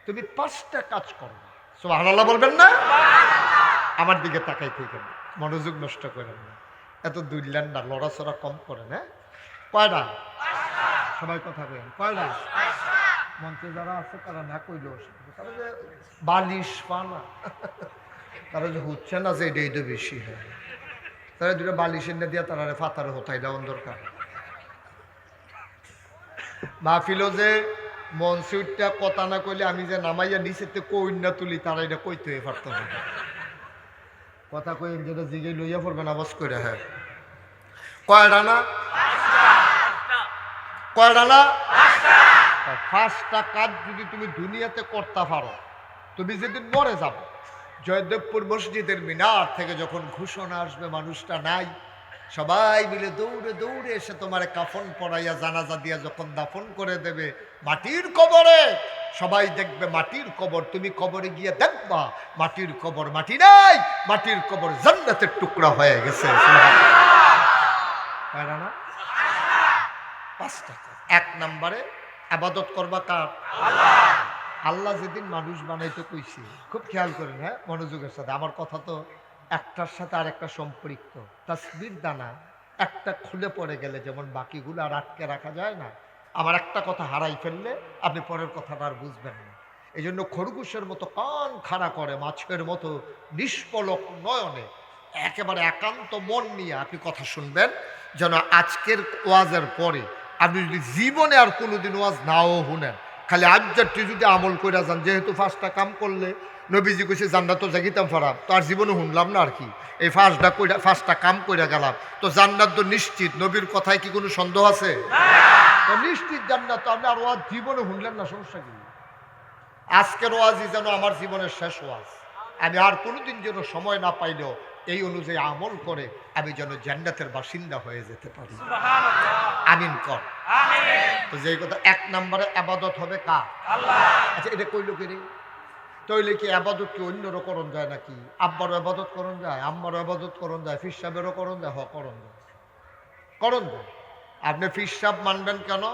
তুমি 5টা কাজ করো। সুবহানাল্লাহ বলবেন না? আমার দিকে তাকাই থাকেন, মনোযোগ নষ্ট করেন না, এত দুইলেন না, লড়াচড়া কম করেন। হ্যাঁ, কয়টা? সবাই কথা বলেন, কয়টা? মঞ্চে যারা আছে তারা না কইলেও তারা যে বালিশ পানা, তারা যে হচ্ছে না যে এটাই তো বেশি হয়, তারা দুটো বালিশ এনে দিয়ে তারা ফাতারে হতাই দেওয়ার দরকার। মাহফিলও যে মঞ্চে উঠটা কথা না কইলে আমি যে নামাইয়া নিচেতে কই না তুলি, তারা এটা কইতে পারতো না। কথা কই যেটা জিগে লইয়া পড়বেন আওয়াজ করে। হ্যাঁ, কয়টা না? কয়টা না? 5টা কাজ যদি তুমি দুনিয়াতে করতে পারো, তুমি যেদিন মরে যাবে, জয়দেবপুর মসজিদের মিনার থেকে যখন ঘোষণা আসবে মানুষটা নাই, সবাই মিলে দৌড়ে দৌড়ে এসে তোমার কাফন পরাইয়া জানাজা দিয়া যখন দাফন করে দেবে মাটির কবরে, সবাই দেখবে মাটির কবর, তুমি কবরে গিয়ে দেখবা মাটির কবর মাটি নাই, মাটির কবর জান্নাতের টুকরা হয়ে গেছে। না? 5টা। 1 নম্বরে ইবাদত করবা কার? আল্লাহ যেদিন মানুষ বানাইতে কইছে, খুব খেয়াল করেন, হ্যাঁ, মনোযোগের সাথে। আমার কথা তো একটার সাথে আর একটা সম্পৃক্ত। তাসবির দানা একটা খুলে পড়ে গেলে যেমন বাকিগুলো আর আটকে রাখা যায় না, আমার একটা কথা হারাই ফেললে আপনি পরের কথাটা আর বুঝবেন না। এই জন্য খরগোশের মতো কান খাড়া করে, মাছের মতো নিষ্পলক নয়নে একেবারে একান্ত মন নিয়ে আপনি কথা শুনবেন, যেন আজকের ওয়াজের পরে আপনি যদি জীবনে আর কোনোদিন ওয়াজ নাও শুনেন, খালি আজ্জারটি যদি আমল করে যান। যেহেতু 5টা কাম করলে নবীজি কইছে জান্নাত জাগিতাম ফারাম, তো আর জীবনে শুনলাম না আর কি, এই 5টা কাম করে গেলাম, তো জান্নাত তো নিশ্চিত। নবীর কথায় কি কোনো সন্দেহ আছে? তো নিশ্চিত জান্নাত। তো আপনি আর ওয়াজ জীবনে শুনলেন না, সমস্যা কি? আজকের ওয়াজই যেন আমার জীবনের শেষ ওয়াজ, আমি আর কোনোদিন যেন সময় না পাইলেও এই অনুযায়ী আমল করে আমি যেন জান্নাতের বাসিন্দা হয়ে যেতে পারি। আমিন কর। তো যে কথা, 1 নম্বরে ইবাদত হবে কার? আল্লাহ। আচ্ছা, এটা কইল কি রে? তইলে কি ইবাদত কি অন্যরও করণ যায় নাকি? আব্বারও ইবাদত করণ যায়, আম্মারও ইবাদত করণ যায়, ফির সাহেবেরও করণ যায়? করণ যায়, করণ যায়। আপনি ফির সাহেব মানবেন কেন?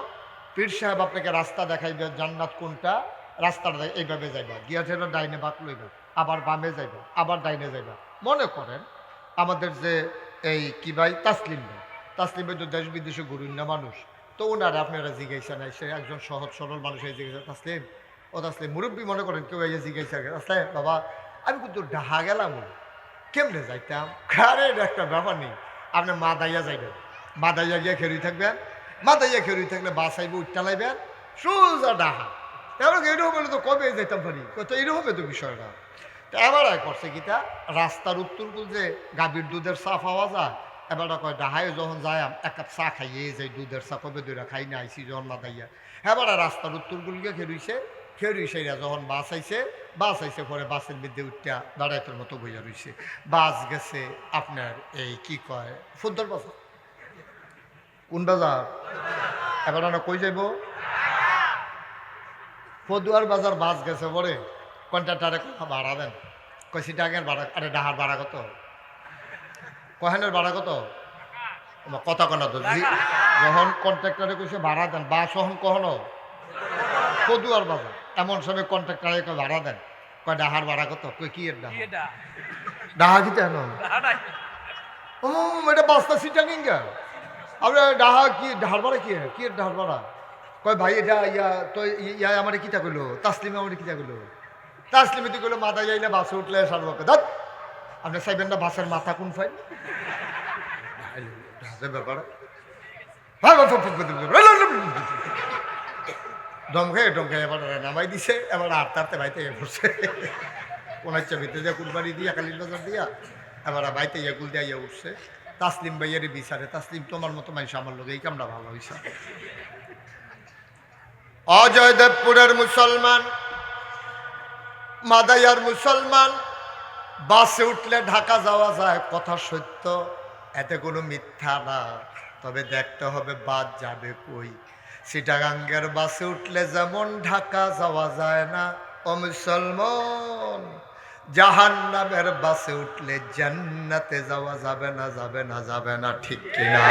পীর সাহেব আপনাকে রাস্তা দেখাইবে, জান্নাত কোনটা, রাস্তাটা এইভাবে যাইবা, গিয়াঠের ডাইনে বাঁক লইবা, আবার বামে যাইবা, আবার ডাইনে যাইবা। মনে করেন আমাদের যে এই কি ভাই তাসলিম ভাই, তাসলিম ভাই তো দেশ বিদেশে ঘুরুন না মানুষ, তো ওনারা আপনারা জিজ্ঞাসা নাই, সে একজন সহজ সরল মানুষ এই জিজ্ঞাসা, তাসলিম ও তাসলিম, মুরব্বী মনে করেন কেউ এই জিজ্ঞাসা, আসলে বাবা আমি কিন্তু ডাহা গেলাম, কেমনে যাইতাম? আরে এটা একটা ব্যাপার নেই, আপনি মাদাইয়া যাইবেন, মাদাইয়া গিয়ে খেরুই থাকবেন, মাদাইয়া খেরুই থাকলে বাস আইবে, উঠটা লাইবেন, সোজা ডাহা। এবার এরকম হলে তো কবে যেতাম পারি, তো এরকম তো বিষয়টা। তো এবার করছে কিতা, রাস্তার উত্তরগুল যে গাভীর দুধের চা পাওয়া যায়, এবার কয় ডাহায় যখন যায় 1 কাপ চা খাইয়ে যাই, দুধের চা কবে দুইটা খাই না আইসি যখন মাদাইয়া। এবার রাস্তার উত্তরগুলিকে খেরুইছে যখন বাস আইছে পরে বাসের মধ্যে উঠটা দাঁড়াইতের মতো বইয়া রইছে। বাস গেছে আপনার এই কি কয় ফুদ্দর বাজার, কোন বাজার? এবার আমরা কই যাইব? ফদুয়ার বাজার বাস গেছে পরে কন্ট্রাক্টারে কথা ভাড়া দেন, কইছি টাকার ভাড়া, আরে ডাহার ভাড়া কত, কহেনের ভাড়া কত, কথা কনা তো যখন কন্ট্রাক্টারে কইছে ভাড়া দেন, বাস যখন কখনো ফদুয়ার বাজার, এমন সময় কন্ট্রাক্টারে ভাড়া দেন, কয় ডাহার ভাড়া কত, কই কি এর ডাহা কি কেন? এটা বাসটা সিটা কিংগা আমরা ডাহা কি ডাহার ভাড়া কি কি এর ডাহার ভাড়া? কয় ভাই এটা ইয়া তো ইয়া আমার কিতা কইলো, তাসলিমে আমার কিতা কইলো, তাসলিমে তো কইলো মাথা যাইলে বাসে উঠলে সারবকে দাঁত, আপনি চাইবেন না বাসের মাথা কোন ফাইল ব্যাপার, ডমকে এবার নামাই দিছে, এবার আটতে ভাইতে ইয়ে করছে, ওনার চাবিতে যে কুলবাড়ি দিয়া কালীর বাজার দিয়া এবার ভাইতে ইয়ে গুল দিয়া ইয়ে উঠছে। তাসলিম ভাইয়ের বিচারে, তাসলিম তোমার মতো মানুষ আমার লোক, এই কামটা ভালো হয়েছে। অজয়দেবপুরের মুসলমান, মাদাইয়ার মুসলমান, বাসে উঠলে ঢাকা যাওয়া যায়, কথা সত্য, এতে কোনো মিথ্যা না। তবে দেখতে হবে বাদ যাবে কই। চিটাগাঙ্গের বাসে উঠলে যেমন ঢাকা যাওয়া যায় না, ও মুসলমান জাহান্নামের বাসে উঠলে জান্নাতে যাওয়া যাবে না, যাবে না, যাবে না, ঠিক কিনা?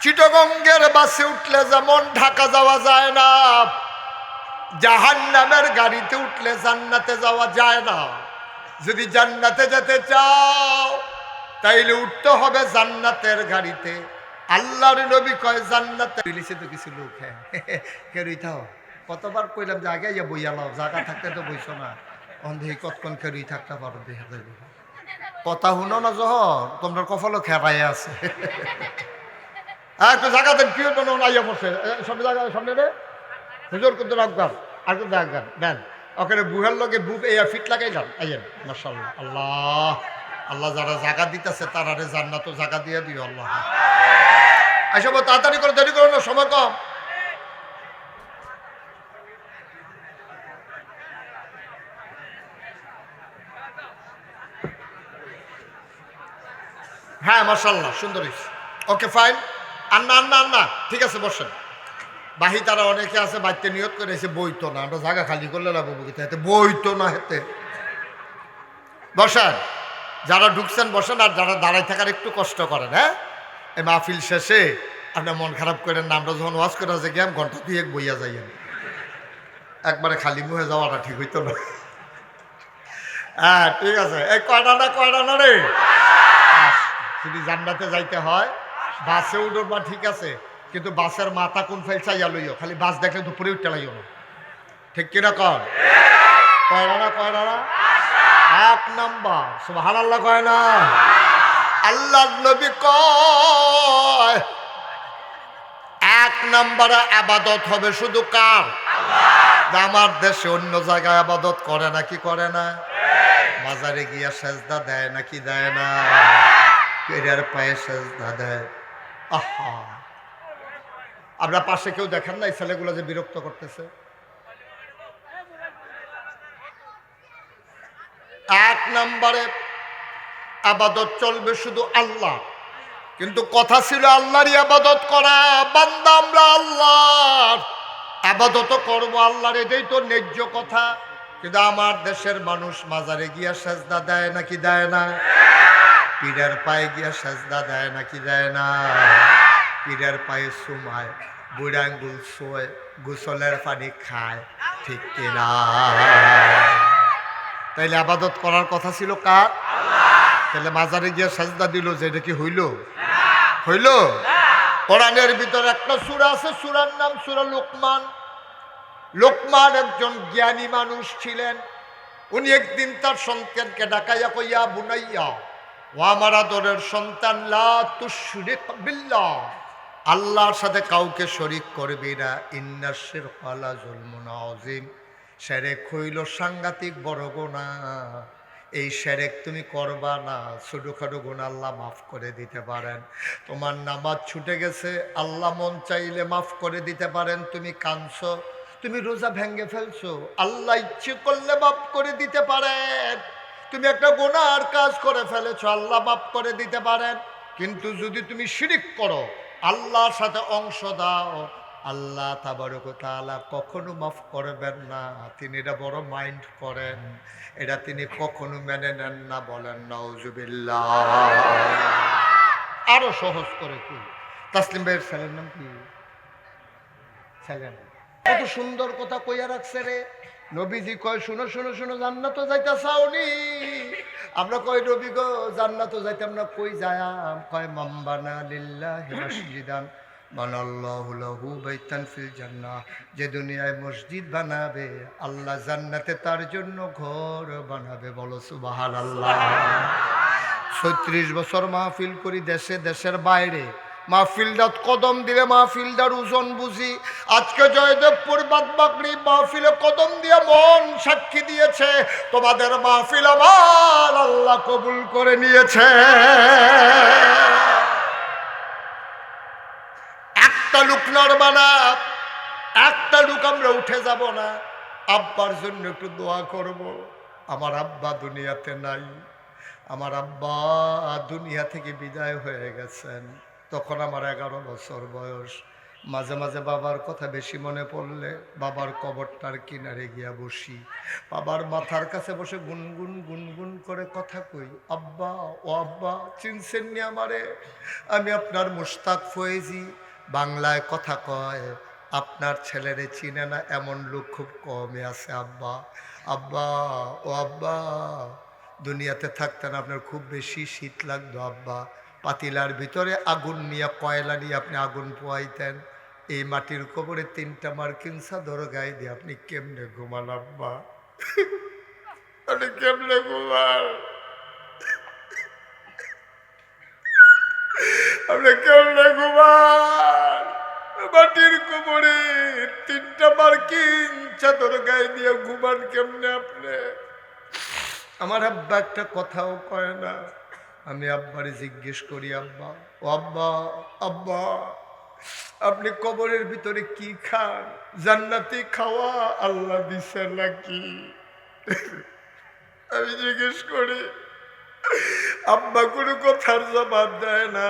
চিটাগঙ্গের বাসে উঠলে যেমন ঢাকা যাওয়া যায় না, জাহান্নামের গাড়িতে উঠলে জান্নাতে যাওয়া যায় না। যদি জান্নাতে যেতে চাও তাইলে উঠতে হবে জান্নাতের গাড়িতে। আল্লাহর নবী কয় জান্নাতে লিখে তো কিছু লোক, হ্যাঁ কেরুই থাও, কতবার কইলাম যে আগে বইয়া লাও, জায়গা থাকতে তো বইছো না, অন্ধে কতক্ষণ কেরুই থাকতে পারো, দেখা যাবে কথা শুনো না জহর, তোমরা কপালও খেপাই আছে। একটু জায়গা দেন, কি আইয়া পড়ছে সব জায়গায় সামনে রে হুজুর কিন্তু রাখবেন আর কিন্তু রাখবেন দেন, ওখানে বুহের লগে বুক এই ফিট লাগাইলাম। আইয়েন মাশাআল্লাহ, আল্লাহ আল্লাহ যারা জায়গা দিতেছে তারারে জান্নাত জায়গা দিয়ে দিও আল্লাহ। আইসব তাড়াতাড়ি করে, দেরি করো না, সময় কম। হ্যাঁ মাশাআল্লাহ, সুন্দর হয়েছে, ওকে ফাইন। আন্না আন্না আন্না, ঠিক আছে বসেন। বাহি তারা অনেকে আছে বাড়িতে নিয়ত করে এসে বইতো না, আমরা জায়গা খালি করলে লাগবো বুকিতে, হেতে বইতো না, হেতে বসেন। যারা ঢুকছেন বসেন, আর যারা দাঁড়াই থাকার একটু কষ্ট করেন। হ্যাঁ, এই মাহফিল শেষে আপনার মন খারাপ করেন না, আমরা যখন ওয়াজ করে যে গেম ঘন্টা দুই এক বইয়া যাইয়েন, একবারে খালি মুহে যাওয়াটা ঠিক হইতো না। হ্যাঁ ঠিক আছে, এই কয়টা না রে, যদি জান্নাতে যাইতে হয় বাসে উঠবা ঠিক আছে, কিন্তু বাসের মাথা কোন ফেল চাইয়া লইও, খালি বাস দেখলে দুপুরে উঠতে লাইও না, ঠিক কিনা কর? কয়রা না এক নাম্বার সুবহানাল্লাহ কয় না? আল্লাহর নবী কয় এক নাম্বারে আবাদত হবে শুধু কার? আমার দেশে অন্য জায়গায় আবাদত করে না, কি করে না? বাজারে গিয়া সেজদা দেয় নাকি দেয় না? পেরের পায়ে সেজদা দেয়। আহা, আমরা পাশে কেউ দেখেন না এই ছেলেগুলো যে বিরক্ত করতেছে? এক নম্বরে আবাদত চলবে শুধু আল্লাহ, কিন্তু কথা ছিল আল্লাহরই আবাদত করা। বান্দা আমরা আল্লাহর আবাদত করবো আল্লাহর, এটাই তো ন্যায্য কথা। কিন্তু আমার দেশের মানুষ মাজারে গিয়া সেজদা দেয় নাকি দেয় না? পীরের পায়ে গিয়া সেজদা দেয় নাকি দেয় না? পীরের পায়ে সুমায়, বুড়া আঙ্গুল শোয়, গোসলের পানি খায়, ঠিক কিনা? তাইলে আবাদত করার কথা ছিল কার? তাহলে মাজারে গিয়া সেজদা দিল, যে এটা কি হইল? হইল? কোরআনের ভিতরে একটা সূরা আছে, সূরার নাম সূরা লোকমান। লোকমান একজন জ্ঞানী মানুষ ছিলেন। উনি একদিন তার সন্তানকে ডাকাইয়া কইয়া, বুনাইয়া, ও আমার আদরের সন্তান, লা তুশরিক বিল্লাহ, আল্লাহর সাথে কাউকে শরীক করবি না, ইন্নাশ শিরকা লাযুলমুন আযীম, শিরক হইল সাংঘাতিক বড় গুনাহ। এই শিরক তুমি করবা না, ছোটখাটো গুনাহ আল্লাহ মাফ করে দিতে পারেন। তোমার নামাজ ছুটে গেছে, আল্লাহ মন চাইলে মাফ করে দিতে পারেন। তুমি কাঁদছো, তুমি রোজা ভেঙে ফেলছো, আল্লাহ ইচ্ছে করলে মাফ করে দিতে পারেন। তুমি একটা গুনার কাজ করে ফেলেছো, আল্লাহ মাফ করে দিতে পারেন। কিন্তু যদি তুমি শিরিক করো, আল্লাহর সাথে অংশ দাও, আল্লাহ তাবারক ওয়া তাআলা কখনো মাফ করবেন না। তিনি এটা বড় মাইন্ড করেন, এটা তিনি কখনো মেনে নেন না। বলেন নাউজুবিল্লাহ। আরো সহজ করে কি, তাসলিম ভাইয়ের ছেলের নাম কি? ছেলের কত সুন্দর কথা কইয়া রাখছে রে। নবীজি কয়, শুনো শুনো শুনো, জান্নাত যাইতা চাওনি? আমরা কই নবী গো জান্নাত যাইতাম না, কই যায়াম? কয় মামবানা লিল্লাহি মসজিদান বানাল্লাহু লাহু বাইতান ফিল জান্নাহ, যে দুনিয়ায় মসজিদ বানাবে আল্লাহ জান্নাতে তার জন্য ঘর বানাবে। বলো সুবহানাল্লাহ। 36 বছর মাহফিল করি দেশে দেশের বাইরে, মাহফিলদার কদম দিলে মাহফিলদার ওজন বুঝি। আজকে জয়দেবপুর বাদবাকড়ি মাহফিলে কদম দিয়ে মন সাক্ষী দিয়েছে, তোমাদের মাহফিল আমার আল্লাহ কবুল করে নিয়েছে। একটা লুক নড়বা না, একটা লুক আমরা উঠে যাব না। আব্বার জন্য একটু দোয়া করব। আমার আব্বা দুনিয়াতে নাই, আমার আব্বা দুনিয়া থেকে বিদায় হয়ে গেছেন। তখন আমার 11 বছর বয়স। মাঝে মাঝে বাবার কথা বেশি মনে পড়লে বাবার কবরটার কিনারে গিয়া বসি, বাবার মাথার কাছে বসে গুনগুন গুনগুন করে কথা কই, আব্বা ও আব্বা চিনছেন নি আমারে, আমি আপনার মুশতাক ফয়েজি। বাংলায় কথা কয়, আপনার ছেলেরে চিনে না এমন লোক খুব কমই আছে আব্বা। আব্বা ও আব্বা, দুনিয়াতে থাকতেন আপনার খুব বেশি শীত লাগতো আব্বা, পাতিলার ভিতরে আগুন নিয়ে কয়লা নিয়ে আপনি আগুন পোয়াইতেন, এই মাটির কবরে 3টা মার্কিন চাদর গায়ে দিয়ে আপনি কেমনে ঘুমান আব্বা? আপনি কেমনে ঘুমান? আপনি কেমনে ঘুমান? মাটির কবরে 3টা মার্কিন চাদর গায়ে দিয়ে ঘুমান কেমনে আপনি? আমার আব্বা একটা কথাও কয় না। আমি আব্বারে জিজ্ঞেস করি, আব্বা ও আব্বা, আব্বা আপনি কবরের ভিতরে কি খান? জান্নাতি খাওয়া আল্লাহ দিছে নাকি? আমি জিজ্ঞেস করি, আব্বা কোনো কথার জবাব দেয় না।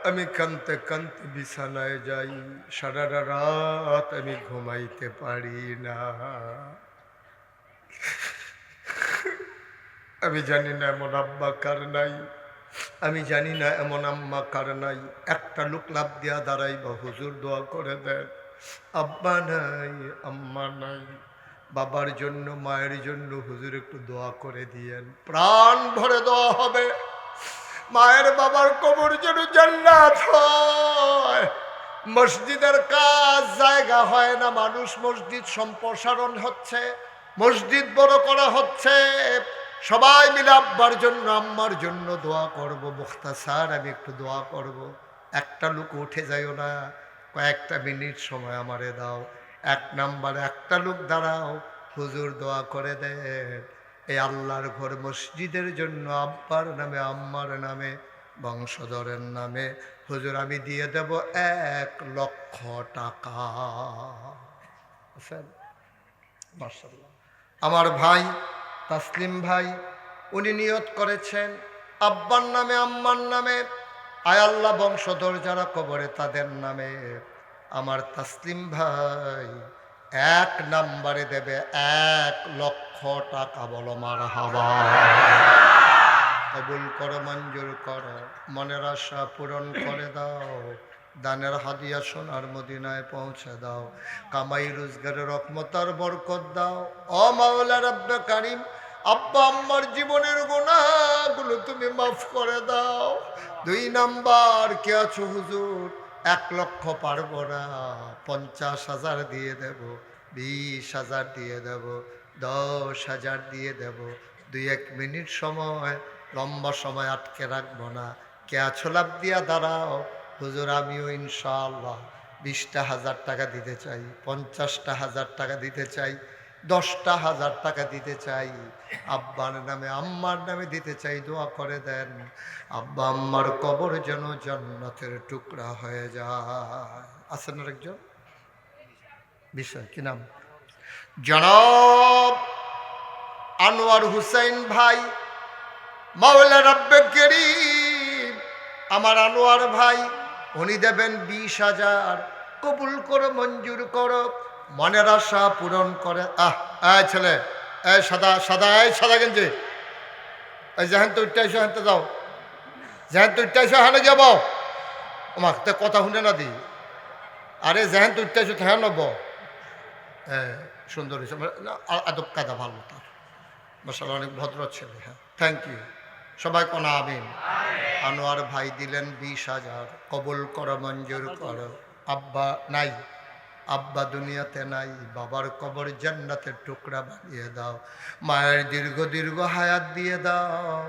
আমি কানতে কানতে বিছানায় যাই, সারা রাত আমি ঘুমাইতে পারি না। আমি জানি না এমন আব্বা কার নাই, আমি জানি না এমন আম্মা কার নাই। একটা লোক লাভ দিয়া দাঁড়াইবা, হুজুর দোয়া করে দেন। আব্বা নাই, আম্মা নাই, বাবার জন্য মায়ের জন্য হুজুর একটু দোয়া করে দিয়েন। প্রাণ ভরে দোয়া হবে, মায়ের বাবার কবর যেন জান্নাত হয়। মসজিদের কাজ জায়গা হয় না, মানুষ মসজিদ সম্প্রসারণ হচ্ছে, মসজিদ বড় করা হচ্ছে। সবাই মিলে আব্বার জন্য আম্মার জন্য দোয়া করব। মুখতাসার আমি একটু দোয়া করব। একটা লোক উঠে যাইও না, কয়েকটা মিনিট সময় আমারে দাও। 1 নম্বরে একটা লোক দাঁড়াও, হুজুর দোয়া করে দেন এই আল্লাহর ঘর মসজিদের জন্য, আব্বার নামে আম্মার নামে বংশধরের নামে হুজুর আমি দিয়ে দেব 1 লক্ষ টাকা। মাশাআল্লাহ। আমার ভাই তাসলিম ভাই উনি নিয়ত করেছেন আব্বার নামে আম্মার নামে, আয় আল্লাহ বংশধর যারা কবরে তাদের নামে। আমার তাসলিম ভাই 1 নম্বরে দেবে 1 লক্ষ টাকা। বলো মারহাবা। কবুল করো, মঞ্জুর করো, মনের আশা পূরণ করে দাও, দানের হাদিয়া সোনার মদিনায় পৌঁছে দাও, কামাই রোজগারের রহমত আর বরকত দাও। ও মাওলা রব্বে কারিম, আব্বা আম্মার জীবনের গুনাহগুলো তুমি মাফ করে দাও। 2 নাম্বার, কে আছো হুজুর? 1 লক্ষ পারবো না, 50,000 দিয়ে দেব, 20,000 দিয়ে দেব, 10,000 দিয়ে দেব। 2-1 মিনিট সময়, লম্বা সময় আটকে রাখবো না। কে আছো? লাভ দিয়া দাঁড়াও। হুজুর আমিও ইনশাআল্লাহ 20,000 টাকা দিতে চাই, 50,000 টাকা দিতে চাই, 10,000 টাকা দিতে চাই, আব্বার নামে আম্মার নামে দিতে চাই। দোয়া করে দেন আব্বা আম্মার কবর যেন জান্নাতের টুকরা হয়ে যায়। আছেন আরেকজন বিষয়, কি নাম? জনাব আনোয়ার হুসাইন ভাই, মাওলা রব্বে কারীম আমার আনোয়ার ভাই উনি দেবেন 20,000। কবুল করো, মঞ্জুর করো, মনের আশা পূরণ করে। এই ছেলে, এই সাদা সাদা, এই সাদা গেঞ্জি, এই যেহেন তো উঠতে হেনতে যাও, যেহেন তো উঠতে হেনে যাব, আমার তো কথা শুনে না দি। আরে যেহেন তো উঠতে হ্যাঁ নব, সুন্দর হয়েছে, আদব কায়দা ভালো তার, মাশাআল্লাহ অনেক ভদ্র ছেলে। হ্যাঁ, থ্যাংক ইউ। সবাই কোন আমিন। আনোয়ার ভাই দিলেন 20,000। কবুল করো, মঞ্জুর করো। আব্বা নাই, আব্বা দুনিয়াতে নাই, বাবার কবর জান্নাতের টুকরা বানিয়ে দাও, মায়ের দীর্ঘ দীর্ঘ হায়াত দিয়ে দাও।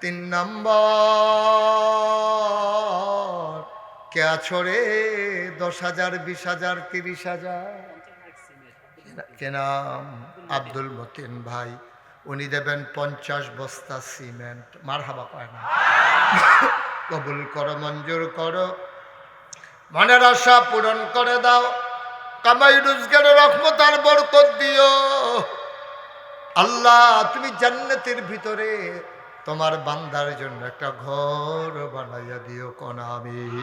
3 নম্বর, কে আছো রে? 10,000, 20,000, 30,000। কে নাম? আব্দুল মতিন ভাই, উনি দেবেন 50 বস্তা সিমেন্ট। মারহাবা কয় না? কবুল করো, মঞ্জুর করো, মনের আশা পূরণ করে দাও, কামাই রোজগারের রহমত আর বরকত দিও। আল্লাহ তুমি জান্নাতের ভিতরে তোমার বান্দার জন্য একটা ঘর বানাইয়া দিও। কোন আমিন।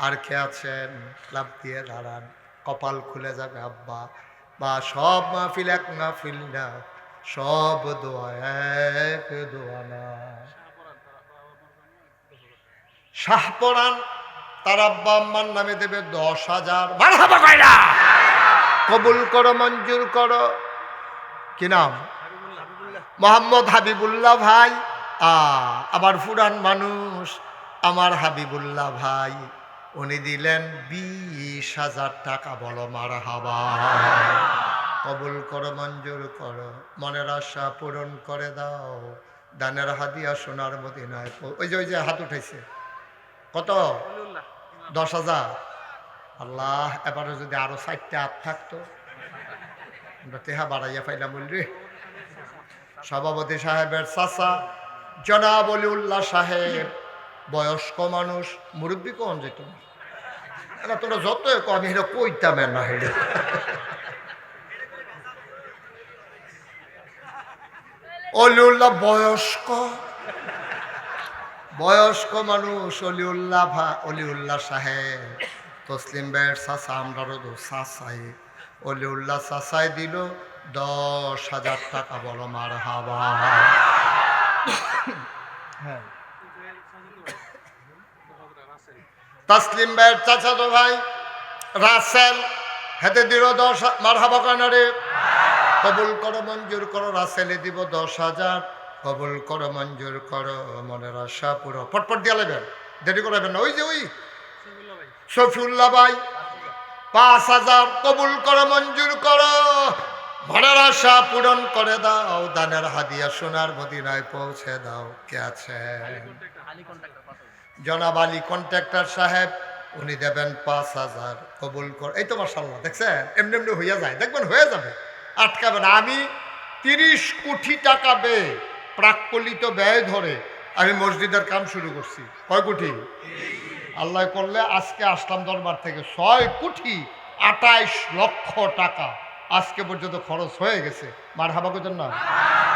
আর কে আছেন লাভ দিয়ে দাঁড়ান, কপাল খুলে যাবে আব্বা। বা সব মাহফিল এক মাহফিল না, সব দোয়া এক দোয়া না। শাহপরান তার আব্বা আম্মার নামে দেবে 10,000। মারহাবা কয়রা, কবুল করো, মঞ্জুর করো। কি নাম? মোহাম্মদ হাবিবুল্লাহ ভাই। আবার ফুরান মানুষ আমার হাবিবুল্লাহ ভাই, উনি দিলেন 20,000 টাকা। বলো মারহাবা। কবুল করো, মঞ্জুর করো, মনের আশা পূরণ করে দাও। দানের হাদিয়া সোনার মদিনায়। ওই যে হাত উঠাইছে, কত? 10,000। আল্লাহ, এবারে যদি আরো 4টা হাত থাকতো, আমরা তেহা বাড়াইয়া পাইলাম। বললি সভাপতি সাহেবের চাচা জনাব অলিউল্লাহ সাহেব, বয়স্ক মানুষ, মুরব্বী কোন যেত না, তোরা যত আমি এটা কইতাম না। হেঁটে অলিউল্লাহ বয়স্ক মানুষ, অলিউল্লাহ সাহেব, তসলিম ভাইয়ের চাচা, আমরারও চাচাই। অলিউল্লাহ চাচাই দিল 10,000 টাকা। বলো মারহাবা। হ্যাঁ, তসলিম ভাইয়ের চাচাতো ভাই রাসেল হেতে দিল 10,000। মারহাবা কানারে। কবুল করো, মঞ্জুর করো। রাসেলে দিব 10,000। কবুল করো, মঞ্জুর করো, মনের আশা পুরো। পটপট দিয়ে নেবেন, দেরি করাবেন না। ওই যে ওই শফিউল্লাহ ভাই 5,000। কবুল করো, মঞ্জুর করো, মনের আশা পূরণ করে দাও। দানের হাদিয়া সোনার মদিনায় পৌঁছে দাও। কে আছে? জনাব আলী কন্ট্রাক্টর সাহেব, উনি দেবেন 5,000। কবুল কর। এই তো মাশাআল্লাহ, দেখছেন এমনি এমনি হইয়া যায়, দেখবেন হয়ে যাবে, আটকাবে না। আমি 30 কোটি টাকা ব্যয়, প্রাক্কলিত ব্যয় ধরে আমি মসজিদের কাম শুরু করছি। কয় কোটি? আল্লাহ করলে আজকে আসলাম দরবার থেকে 6 কোটি 28 লক্ষ টাকা আজকে পর্যন্ত খরচ হয়ে গেছে। মারহাবা কইতেন না?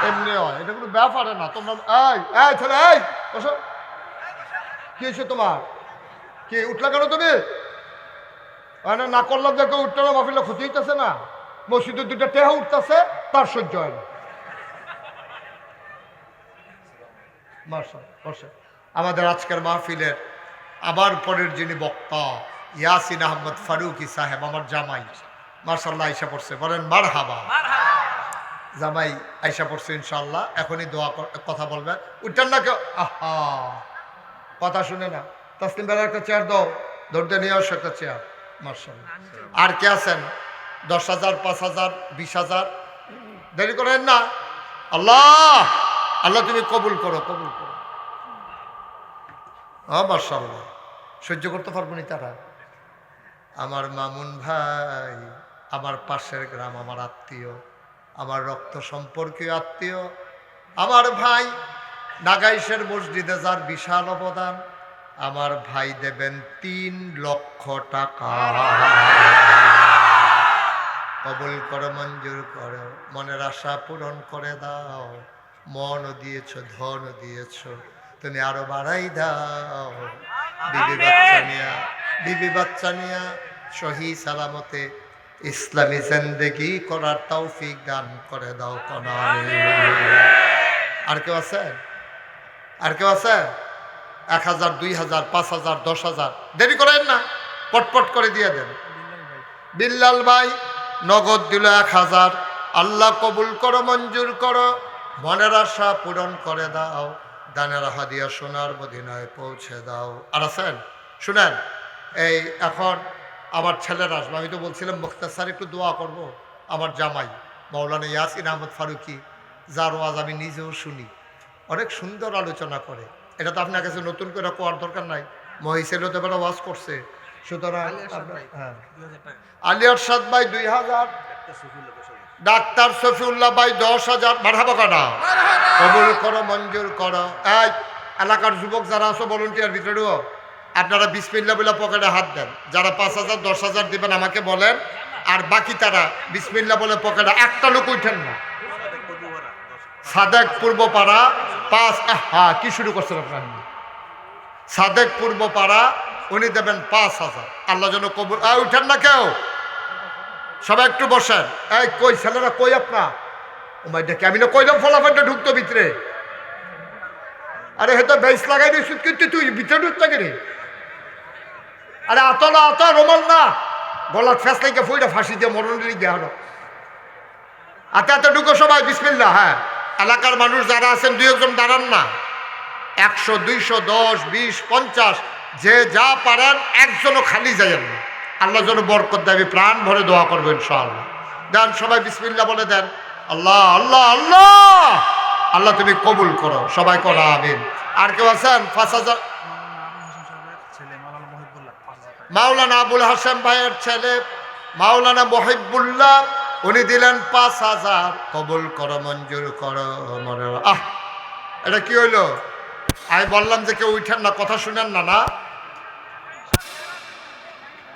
এমনি হয়, এটা কোনো ব্যাপারে না। তোমরা এই ছেলে, এই বসো। কি হয়েছে তোমার? কি উঠলা কেন তুমি? না করলাম যে কেউ উঠতে না, মাহফিলে ক্ষতি হইতেছে না, মসজিদের 2টা টেহা উঠতেছে, তার সহ্য হয় না। আমাদের আজকের মাহফিলের আবার পরের যিনি বক্তা ইয়াসিন আহমদ ফারুকি সাহেব, আমার জামাই, মাশাআল্লাহ আইসা পড়ছে। বলেন মারহাবা। জামাই আইসা পড়ছে ইনশাআল্লাহ, এখনই দোয়া কথা বলবে। উঠতেন না কেউ? আহা, কথা শুনে না। তাসলিম বেলা একটা চেয়ার দাও, ধরতে নিয়ে আসো একটা চেয়ার। মাশাআল্লাহ। আর কে আছেন? 10,000, 5,000, 20,000। দেরি করেন না। আল্লাহ আল্লাহ তুমি কবুল করো, কবুল করো। মাশাআল্লাহ, সহ্য করতে পারবো না তারা। আমার মামুন ভাই, আমার পাশের গ্রাম, আমার আত্মীয়, আমার রক্ত সম্পর্কীয় আত্মীয়, আমার ভাই, নাগাইশের মসজিদে যার বিশাল অবদান, আমার ভাই দেবেন 3 লক্ষ টাকা। কবুল করো, মঞ্জুর করো, মনের আশা পূরণ করে দাও। মনও দিয়েছ, ধনও দিয়েছ, তুমি আরো বাড়াই দাও। বিবি বাচ্চা নিয়া সহি সালামতে ইসলামী জিন্দেগি করার তৌফিক দান করে দাও। আর কেউ আছে? আর কেউ আছে? 1,000, 2,000, 5,000, 10,000। দেরি করেন না, পটপট করে দিয়ে দেন। বিল্লাল ভাই নগদ দিল 1,000। আল্লাহ কবুল করো, মঞ্জুর করো, মনের আশা পূরণ করে দাও। দানের হাদিয়া সোনার মদিনায় পৌঁছে দাও। আর আছেন? শুনেন, এই এখন আমার ছেলেরা আসবে। আমি তো বলছিলাম মুখতাসার একটু দোয়া করব। আমার জামাই মাওলানা ইয়াসিন আহমদ ফারুকি, যার ওয়াজ আমি নিজেও শুনি, অনেক সুন্দর আলোচনা করে। এটা তো আপনার কাছে নতুন করে কোয়ার দরকার নাই, মহিষেলও তো এবার ওয়াজ করছে। সুতরাং হ্যাঁ, আলী আরশাদ ভাই 2,000, ডাক্তার শফিউল্লাহ ভাই 10,000। মারহাবা কানা। কবুল করো, মঞ্জুর করো। এই এলাকার যুবক যারা আছো ভলান্টিয়ার ভিতরেও, আপনারা বিসমিল্লাহ বলে পকেটে হাত দেন। যারা 5,000, 10,000 দিবেন আমাকে বলেন, আর বাকি তারা বিসমিল্লাহ বলে পকেটে। একটা লোক উঠেন না। সাদেক পূর্বপাড়া 5, কি শুরু করছেন আপনার? সাদেক পূর্বপাড়া উনি দেবেন 5,000। আল্লাহ যেন কবুল। উঠেন না কেউ, সবাই একটু বসেন। এই কই ছেলেরা কই আপনার? ও মাই ডেকে আমি না কইলাম ফলাফলটা ঢুকতো ভিতরে। আরে হয়তো বেশ লাগাই দিস, কিন্তু তুই ভিতরে ঢুকতে গেলি। আরে আত না, আত রোমাল না, গলার ফ্যাস লাগে ফুইটা ফাঁসি দিয়ে মরণের গিয়ে হলো। আতে আতে ঢুকো সবাই, বিসমিল্লাহ। হ্যাঁ, এলাকার মানুষ যারা আছেন 2-1 দাঁড়ান না। 100, 200, 10, 20, 50 যে যা পারেন, একজনও খালি যাইয়েন না। আল্লাহ যেন বরকত দেয়, প্রাণ ভরে দোয়া করবো ইনশাআল্লাহ। দেন সবাই বিসমিল্লাহ বলে দেন। আল্লাহ আল্লাহ আল্লাহ, আল্লাহ তুমি কবুল করো, সবাই করো আমিন। আর কেউ আছেন? 5,000। মাওলানা আবুল হাসেম ভাইয়ের ছেলে মাওলানা মহিবুল্লাহ, উনি দিলেন 5,000। কবুল করো, মঞ্জুর করো। এটা কি হইলো? আমি বললাম যে কেউ উঠেন না, কথা শুনেন না। না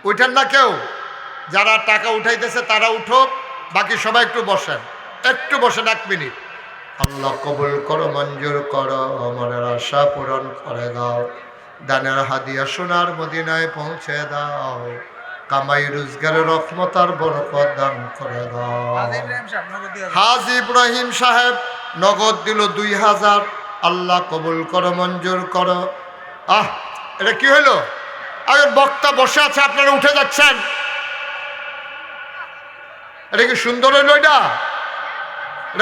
উঠেন না কেউ। যারা টাকা উঠাইতেছে তারা উঠুক, বাকি সবাই একটু বসেন, একটু বসেন 1 মিনিট। আল্লাহ কবুল করো, মঞ্জুর করো, মনের আশা পূরণ করে দাও। দানের হাদিয়া সোনার মদিনায় পৌঁছে দাও। কামাই রোজগারের রহমত আর বরকত দান করে দাও। হাজী ইব্রাহিম সাহেব নগদ দিল 2,000। আল্লাহ কবুল করো, মঞ্জুর করো। এটা কি হইলো? আগে বক্তা বসে আছে, আপনারা উঠে যাচ্ছেন। এটা কি সুন্দর হইলো? এটা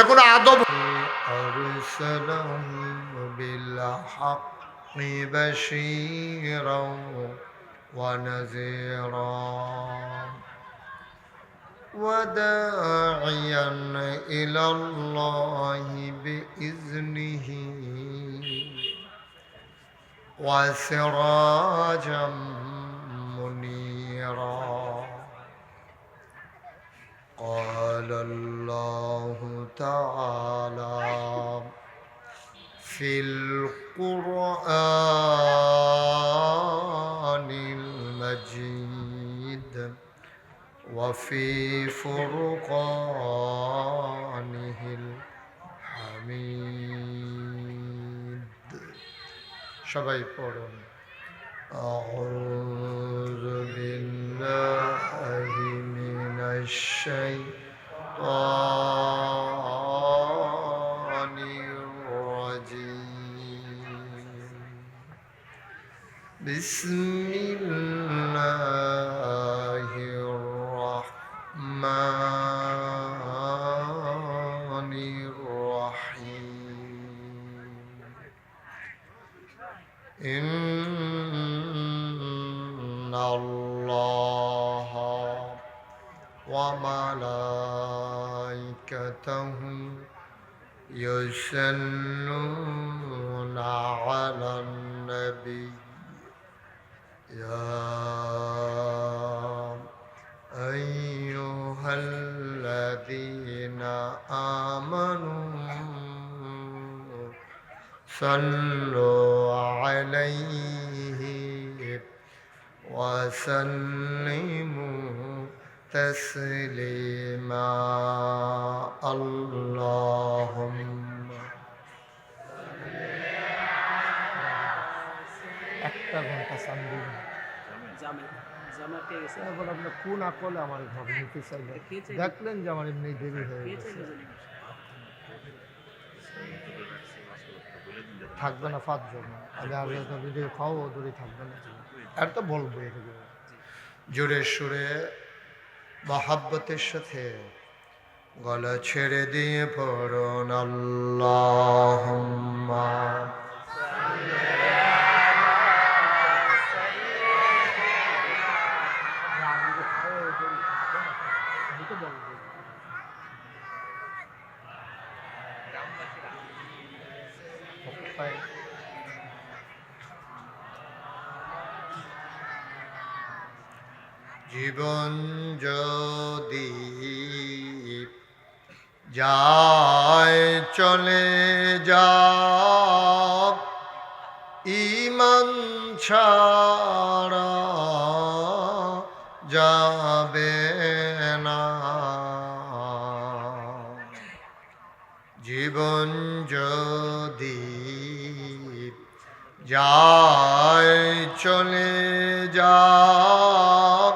কোনো আদব? وداعيا إلى الله بإذنه وسراجا منيرا. قال الله تعالى في القرآن المجيد وفي فرقانه الحميد. সবাই পড়ুন। أعوذ بالله من الشيطان الرجيم. بسم الله الرحمن الرحيم. إن الله وملائكته يصلون على النبي. يا أيها الذين آمنوا صلوا عليه وسلموا تسليما. اللهم একটা ঘন্টা সান্দিন আপনার কোন আকলে আমার ঘর নিতে চাইলেন, দেখলেন যে আমার এমনি দেরি হয়ে গেছে। থাকবে না 5 জন, আমি আর যদি খাও দূরে থাকবে না, আর তো বলবো। জোরে সুরে মহাব্বতের সাথে গলা ছেড়ে দিয়ে পড়ুন আল্লাহুম্মা জীবন যদি যায় চলে যাও, ঈমান ছাড়া যাবে না। জীবন যদি যায় চলে যাক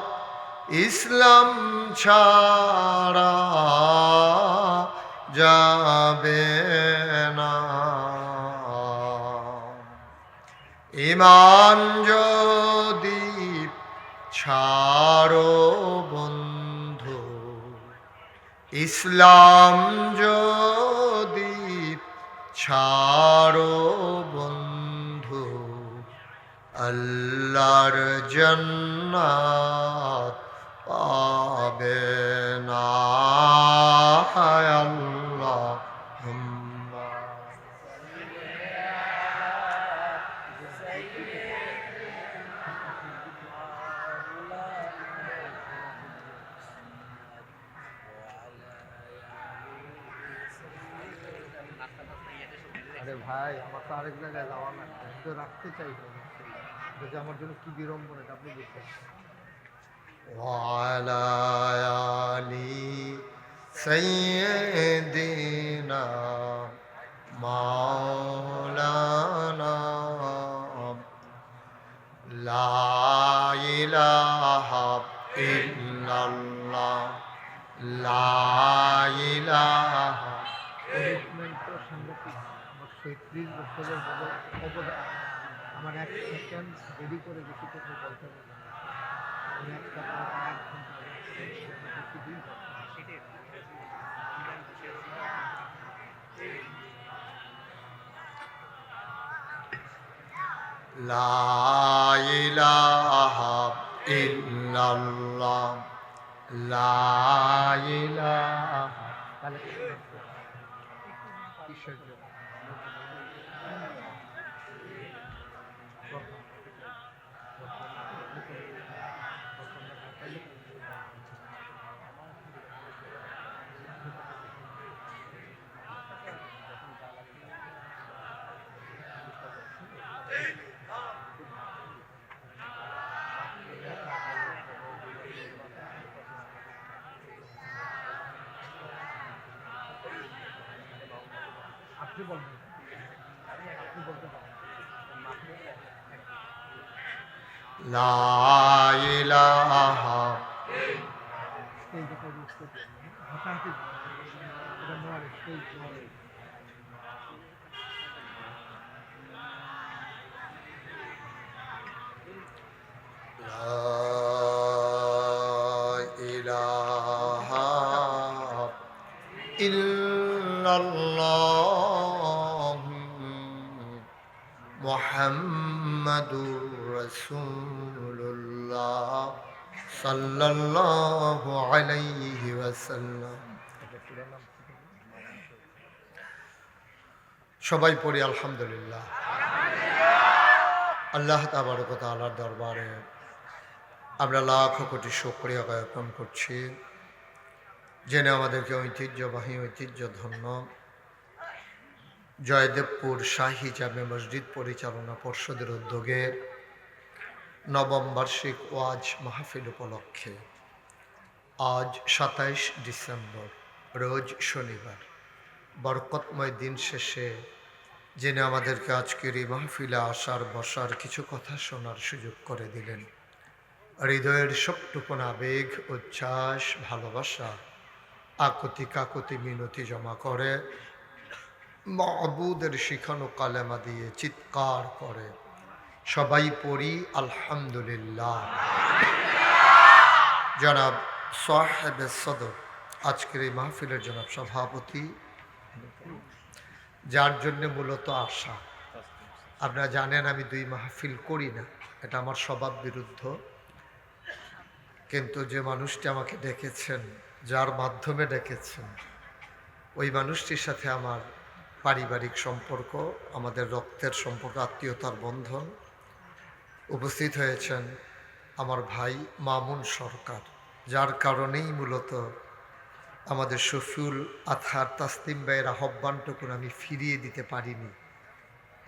ইসলাম ছাড়া যাবে না। ঈমান যদি ছাড়ো বন্ধু, ইসলাম যদি ছাড়ো বন্ধু, আল্লাহর জান্নাত পাবে না। হায় আল্লাহ আরে ভাই, আমার তো আরেক জায়গায় যাওয়া লাগবে, আমি তো রাখতে চাই না, যদি আমার জন্য কি বিড়ম্বনা এটা আপনি বুঝছেন। وعلى آل سيدنا مولانا لا إله إلا الله لا إله। কমিটমেন্ট তো সাংঘাতিক। আমার ৩৬ বছরের অবদান আমার ১ সেকেন্ড দেরি করে বেশি কথা বলতে হবে না। আমি একটা করে ৮ ঘন্টা বেশি ২ ঘন্টা। لا إله إلا الله لا إله। তাহলে কিসের জন্য? আপনি বলবেন, আপনি বলতে পারেন। لا إله স্টেজে করে উঠতে দিন, হাঁটাহাঁটি এটা নয়, স্টেজ নয়। لا إله إلا الله محمد رسول الله صلى الله عليه وسلم। সবাই পড়ি আলহামদুলিল্লাহ। আল্লাহ তাবারক ওয়া তাআলার দরবারে আমরা লাখ কোটি শুকরিয়া জ্ঞাপন করছি, জেনে আমাদেরকে ঐতিহ্যধন্য জয়দেবপুর শাহী জামে মসজিদ পরিচালনা পর্ষদের উদ্যোগে নবম বার্ষিক ওয়াজ মাহফিল উপলক্ষে আজ ২৭ ডিসেম্বর রোজ শনিবার বরকতময় দিন শেষে জেনে আমাদেরকে আজকের এই মাহফিলে আসার বসার কিছু কথা শোনার সুযোগ করে দিলেন। হৃদয়ের সবটুকুন আবেগ উচ্ছ্বাস ভালোবাসা আকুতি কাকুতি মিনতি জমা করে মাবুদের শিখানো কালেমা দিয়ে চিৎকার করে সবাই পড়ি আলহামদুলিল্লাহ। জনাব সাহেবে সদর আজকের এই মাহফিলের জনাব সভাপতি, যার জন্য মূলত আসা। আপনারা জানেন আমি 2 মাহফিল করি না, এটা আমার স্বভাব বিরুদ্ধ, কিন্তু যে মানুষটি আমাকে ডেকেছেন, যার মাধ্যমে ডেকেছেন, ওই মানুষটির সাথে আমার পারিবারিক সম্পর্ক, আমাদের রক্তের সম্পর্ক, আত্মীয়তার বন্ধন। উপস্থিত হয়েছেন আমার ভাই মামুন সরকার, যার কারণেই মূলত আমাদের শফিউল আতহার তাসলিম ভাইয়ের আহ্বানটুকুন আমি ফিরিয়ে দিতে পারিনি।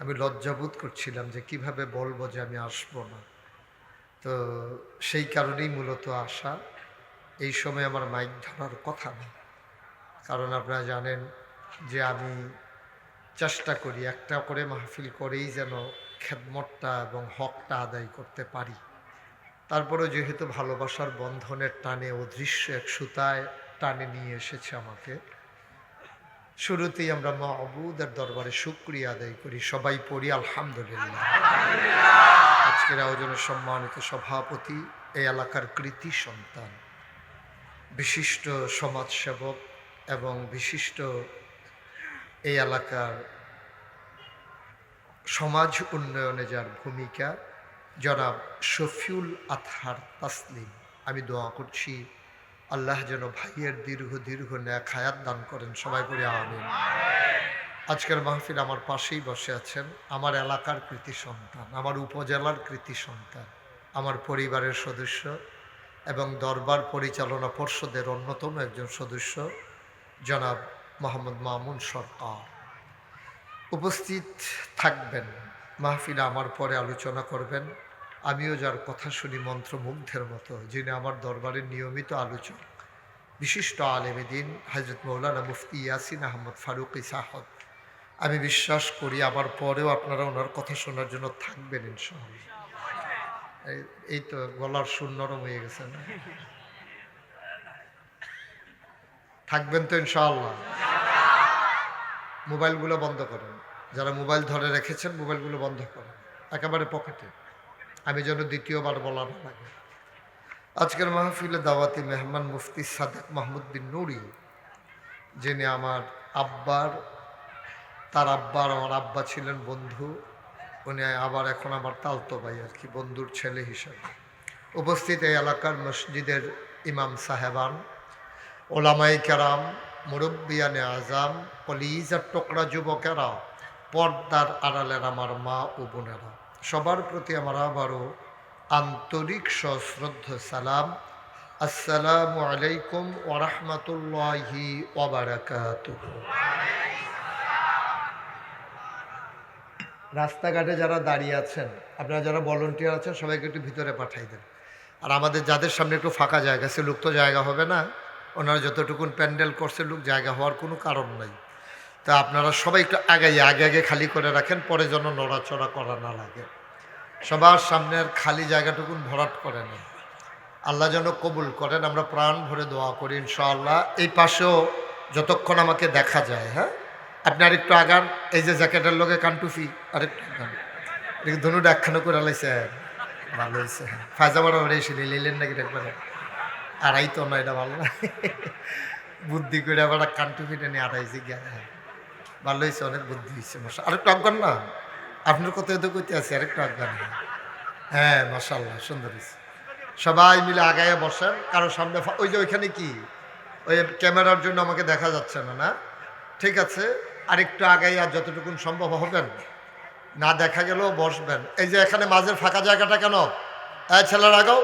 আমি লজ্জাবোধ করছিলাম যে কিভাবে বলবো যে আমি আসবো না, তো সেই কারণেই মূলত আসা। এই সময় আমার মাইক ধরার কথা না, কারণ আপনারা জানেন যে আমি চেষ্টা করি একটা করে মাহফিল করেই যেন খেদমতটা এবং হকটা আদায় করতে পারি। তারপরেও যেহেতু ভালোবাসার বন্ধনের টানে অদৃশ্য এক সুতায় টানে নিয়ে এসেছে আমাকে, শুরুতেই আমরা মাবুদের দরবারে শুকরিয়া আদায় করি, সবাই পড়ি আলহামদুলিল্লাহ। আজকের আয়োজনের সম্মানিত সভাপতি, এই এলাকার কৃতি সন্তান, বিশিষ্ট সমাজসেবক এবং বিশিষ্ট এই এলাকার সমাজ উন্নয়নে যার ভূমিকা, জনাব শফিউল আতহার তাসলিম, আমি দোয়া করছি আল্লাহ যেন ভাইয়ের দীর্ঘ নেক হায়াত দান করেন, সবাই পড়ে আমিন। আজকের মাহফিল আমার পাশেই বসে আছেন আমার এলাকার কৃতি সন্তান, আমার উপজেলার কৃতি সন্তান, আমার পরিবারের সদস্য এবং দরবার পরিচালনা পর্ষদের অন্যতম একজন সদস্য জনাব মোহাম্মদ মামুন সরকার উপস্থিত থাকবেন। মাহফিলে আমার পরে আলোচনা করবেন, আমিও যার কথা শুনি মন্ত্রমুগ্ধের মতো, যিনি আমার দরবারের নিয়মিত আলোচক, বিশিষ্ট আলেম দ্বীন হযরত মৌলানা মুফতি ইয়াসিন আহমদ ফারুকী সাহেব। আমি বিশ্বাস করি আমার পরেও আপনারা ওনার কথা শোনার জন্য থাকবেন ইনশাআল্লাহ। এই তো গলার সুর নরম হয়ে গেছে না? থাকবেন তো ইনশাআল্লাহ? মোবাইলগুলো বন্ধ করেন, যারা মোবাইল ধরে রেখেছেন মোবাইলগুলো বন্ধ করেন, একেবারে পকেটে, আমি যেন দ্বিতীয়বার বলা না লাগে। আজকের মাহফিলে দাওয়াতি মেহমান মুফতি সাদেক মাহমুদ বিন নুরি, যিনি আমার আব্বার, তার আব্বার আমার আব্বা ছিলেন বন্ধু, উনি আবার এখন আমার তালতো ভাই আর কি, বন্ধুর ছেলে হিসেবে উপস্থিত। এই এলাকার মসজিদের ইমাম সাহেবান, ওলামাই কেরাম, মুরব্বিয়ানে আজাম, কলিজার টুকরা যুবকেরা, পর্দার আড়ালের আমার মা ও বোনেরা, সবার প্রতি আমার আবারও আন্তরিক সশ্রদ্ধ সালাম। আসসালামু আলাইকুম ওয়া রাহমাতুল্লাহি ওয়া বারাকাতুহু। রাস্তাঘাটে যারা দাঁড়িয়ে আছেন, আপনারা যারা ভলান্টিয়ার আছেন, সবাইকে একটু ভিতরে পাঠাই দেন। আর আমাদের যাদের সামনে একটু ফাঁকা জায়গা, সে লোক তো জায়গা হবে না, ওনারা যতটুকুন প্যান্ডেল করছে লোক জায়গা হওয়ার কোনো কারণ নাই। তা আপনারা সবাই একটু আগে খালি করে রাখেন, পরে যেন নড়াচড়া করা না লাগে। সবার সামনের খালি জায়গাটুকুন ভরাট করে নেন, আল্লাহ যেন কবুল করেন। আমরা প্রাণ ভরে দোয়া করি ইনশাআল্লাহ। এই পাশেও যতক্ষণ আমাকে দেখা যায়, হ্যাঁ আপনি আরেকটু আগান, এই যে জ্যাকেটের লোকে কানটুফি আরেকটু আগান, ধনুটা একখানো করে লাইছে, ভালো হয়েছে। ফায়জামাটা এসে নিলেন নাকি একবারে, আড়াই তো না, এটা ভালো না, বুদ্ধি করে আবার কানটুফিটা নিয়ে আড়াইছে গিয়া, ভালো হয়েছে, অনেক বুদ্ধি হয়েছে। মশা আরেকটু আফগান না, আপনার কথা তো কইতে আছে, আরেকটু আফগান। হ্যাঁ মাশাআল্লাহ, সুন্দর হয়েছে। সবাই মিলে আগায় বসেন, কারো সামনে ওই যে ওইখানে কি ওই ক্যামেরার জন্য আমাকে দেখা যাচ্ছে না, না ঠিক আছে, আরেকটু আগাই, আর যতটুকুন সম্ভব হবেন, না দেখা গেলেও বসবেন। এই যে এখানে মাঝের ফাঁকা জায়গাটা কেন, ছেলেরা আগাও,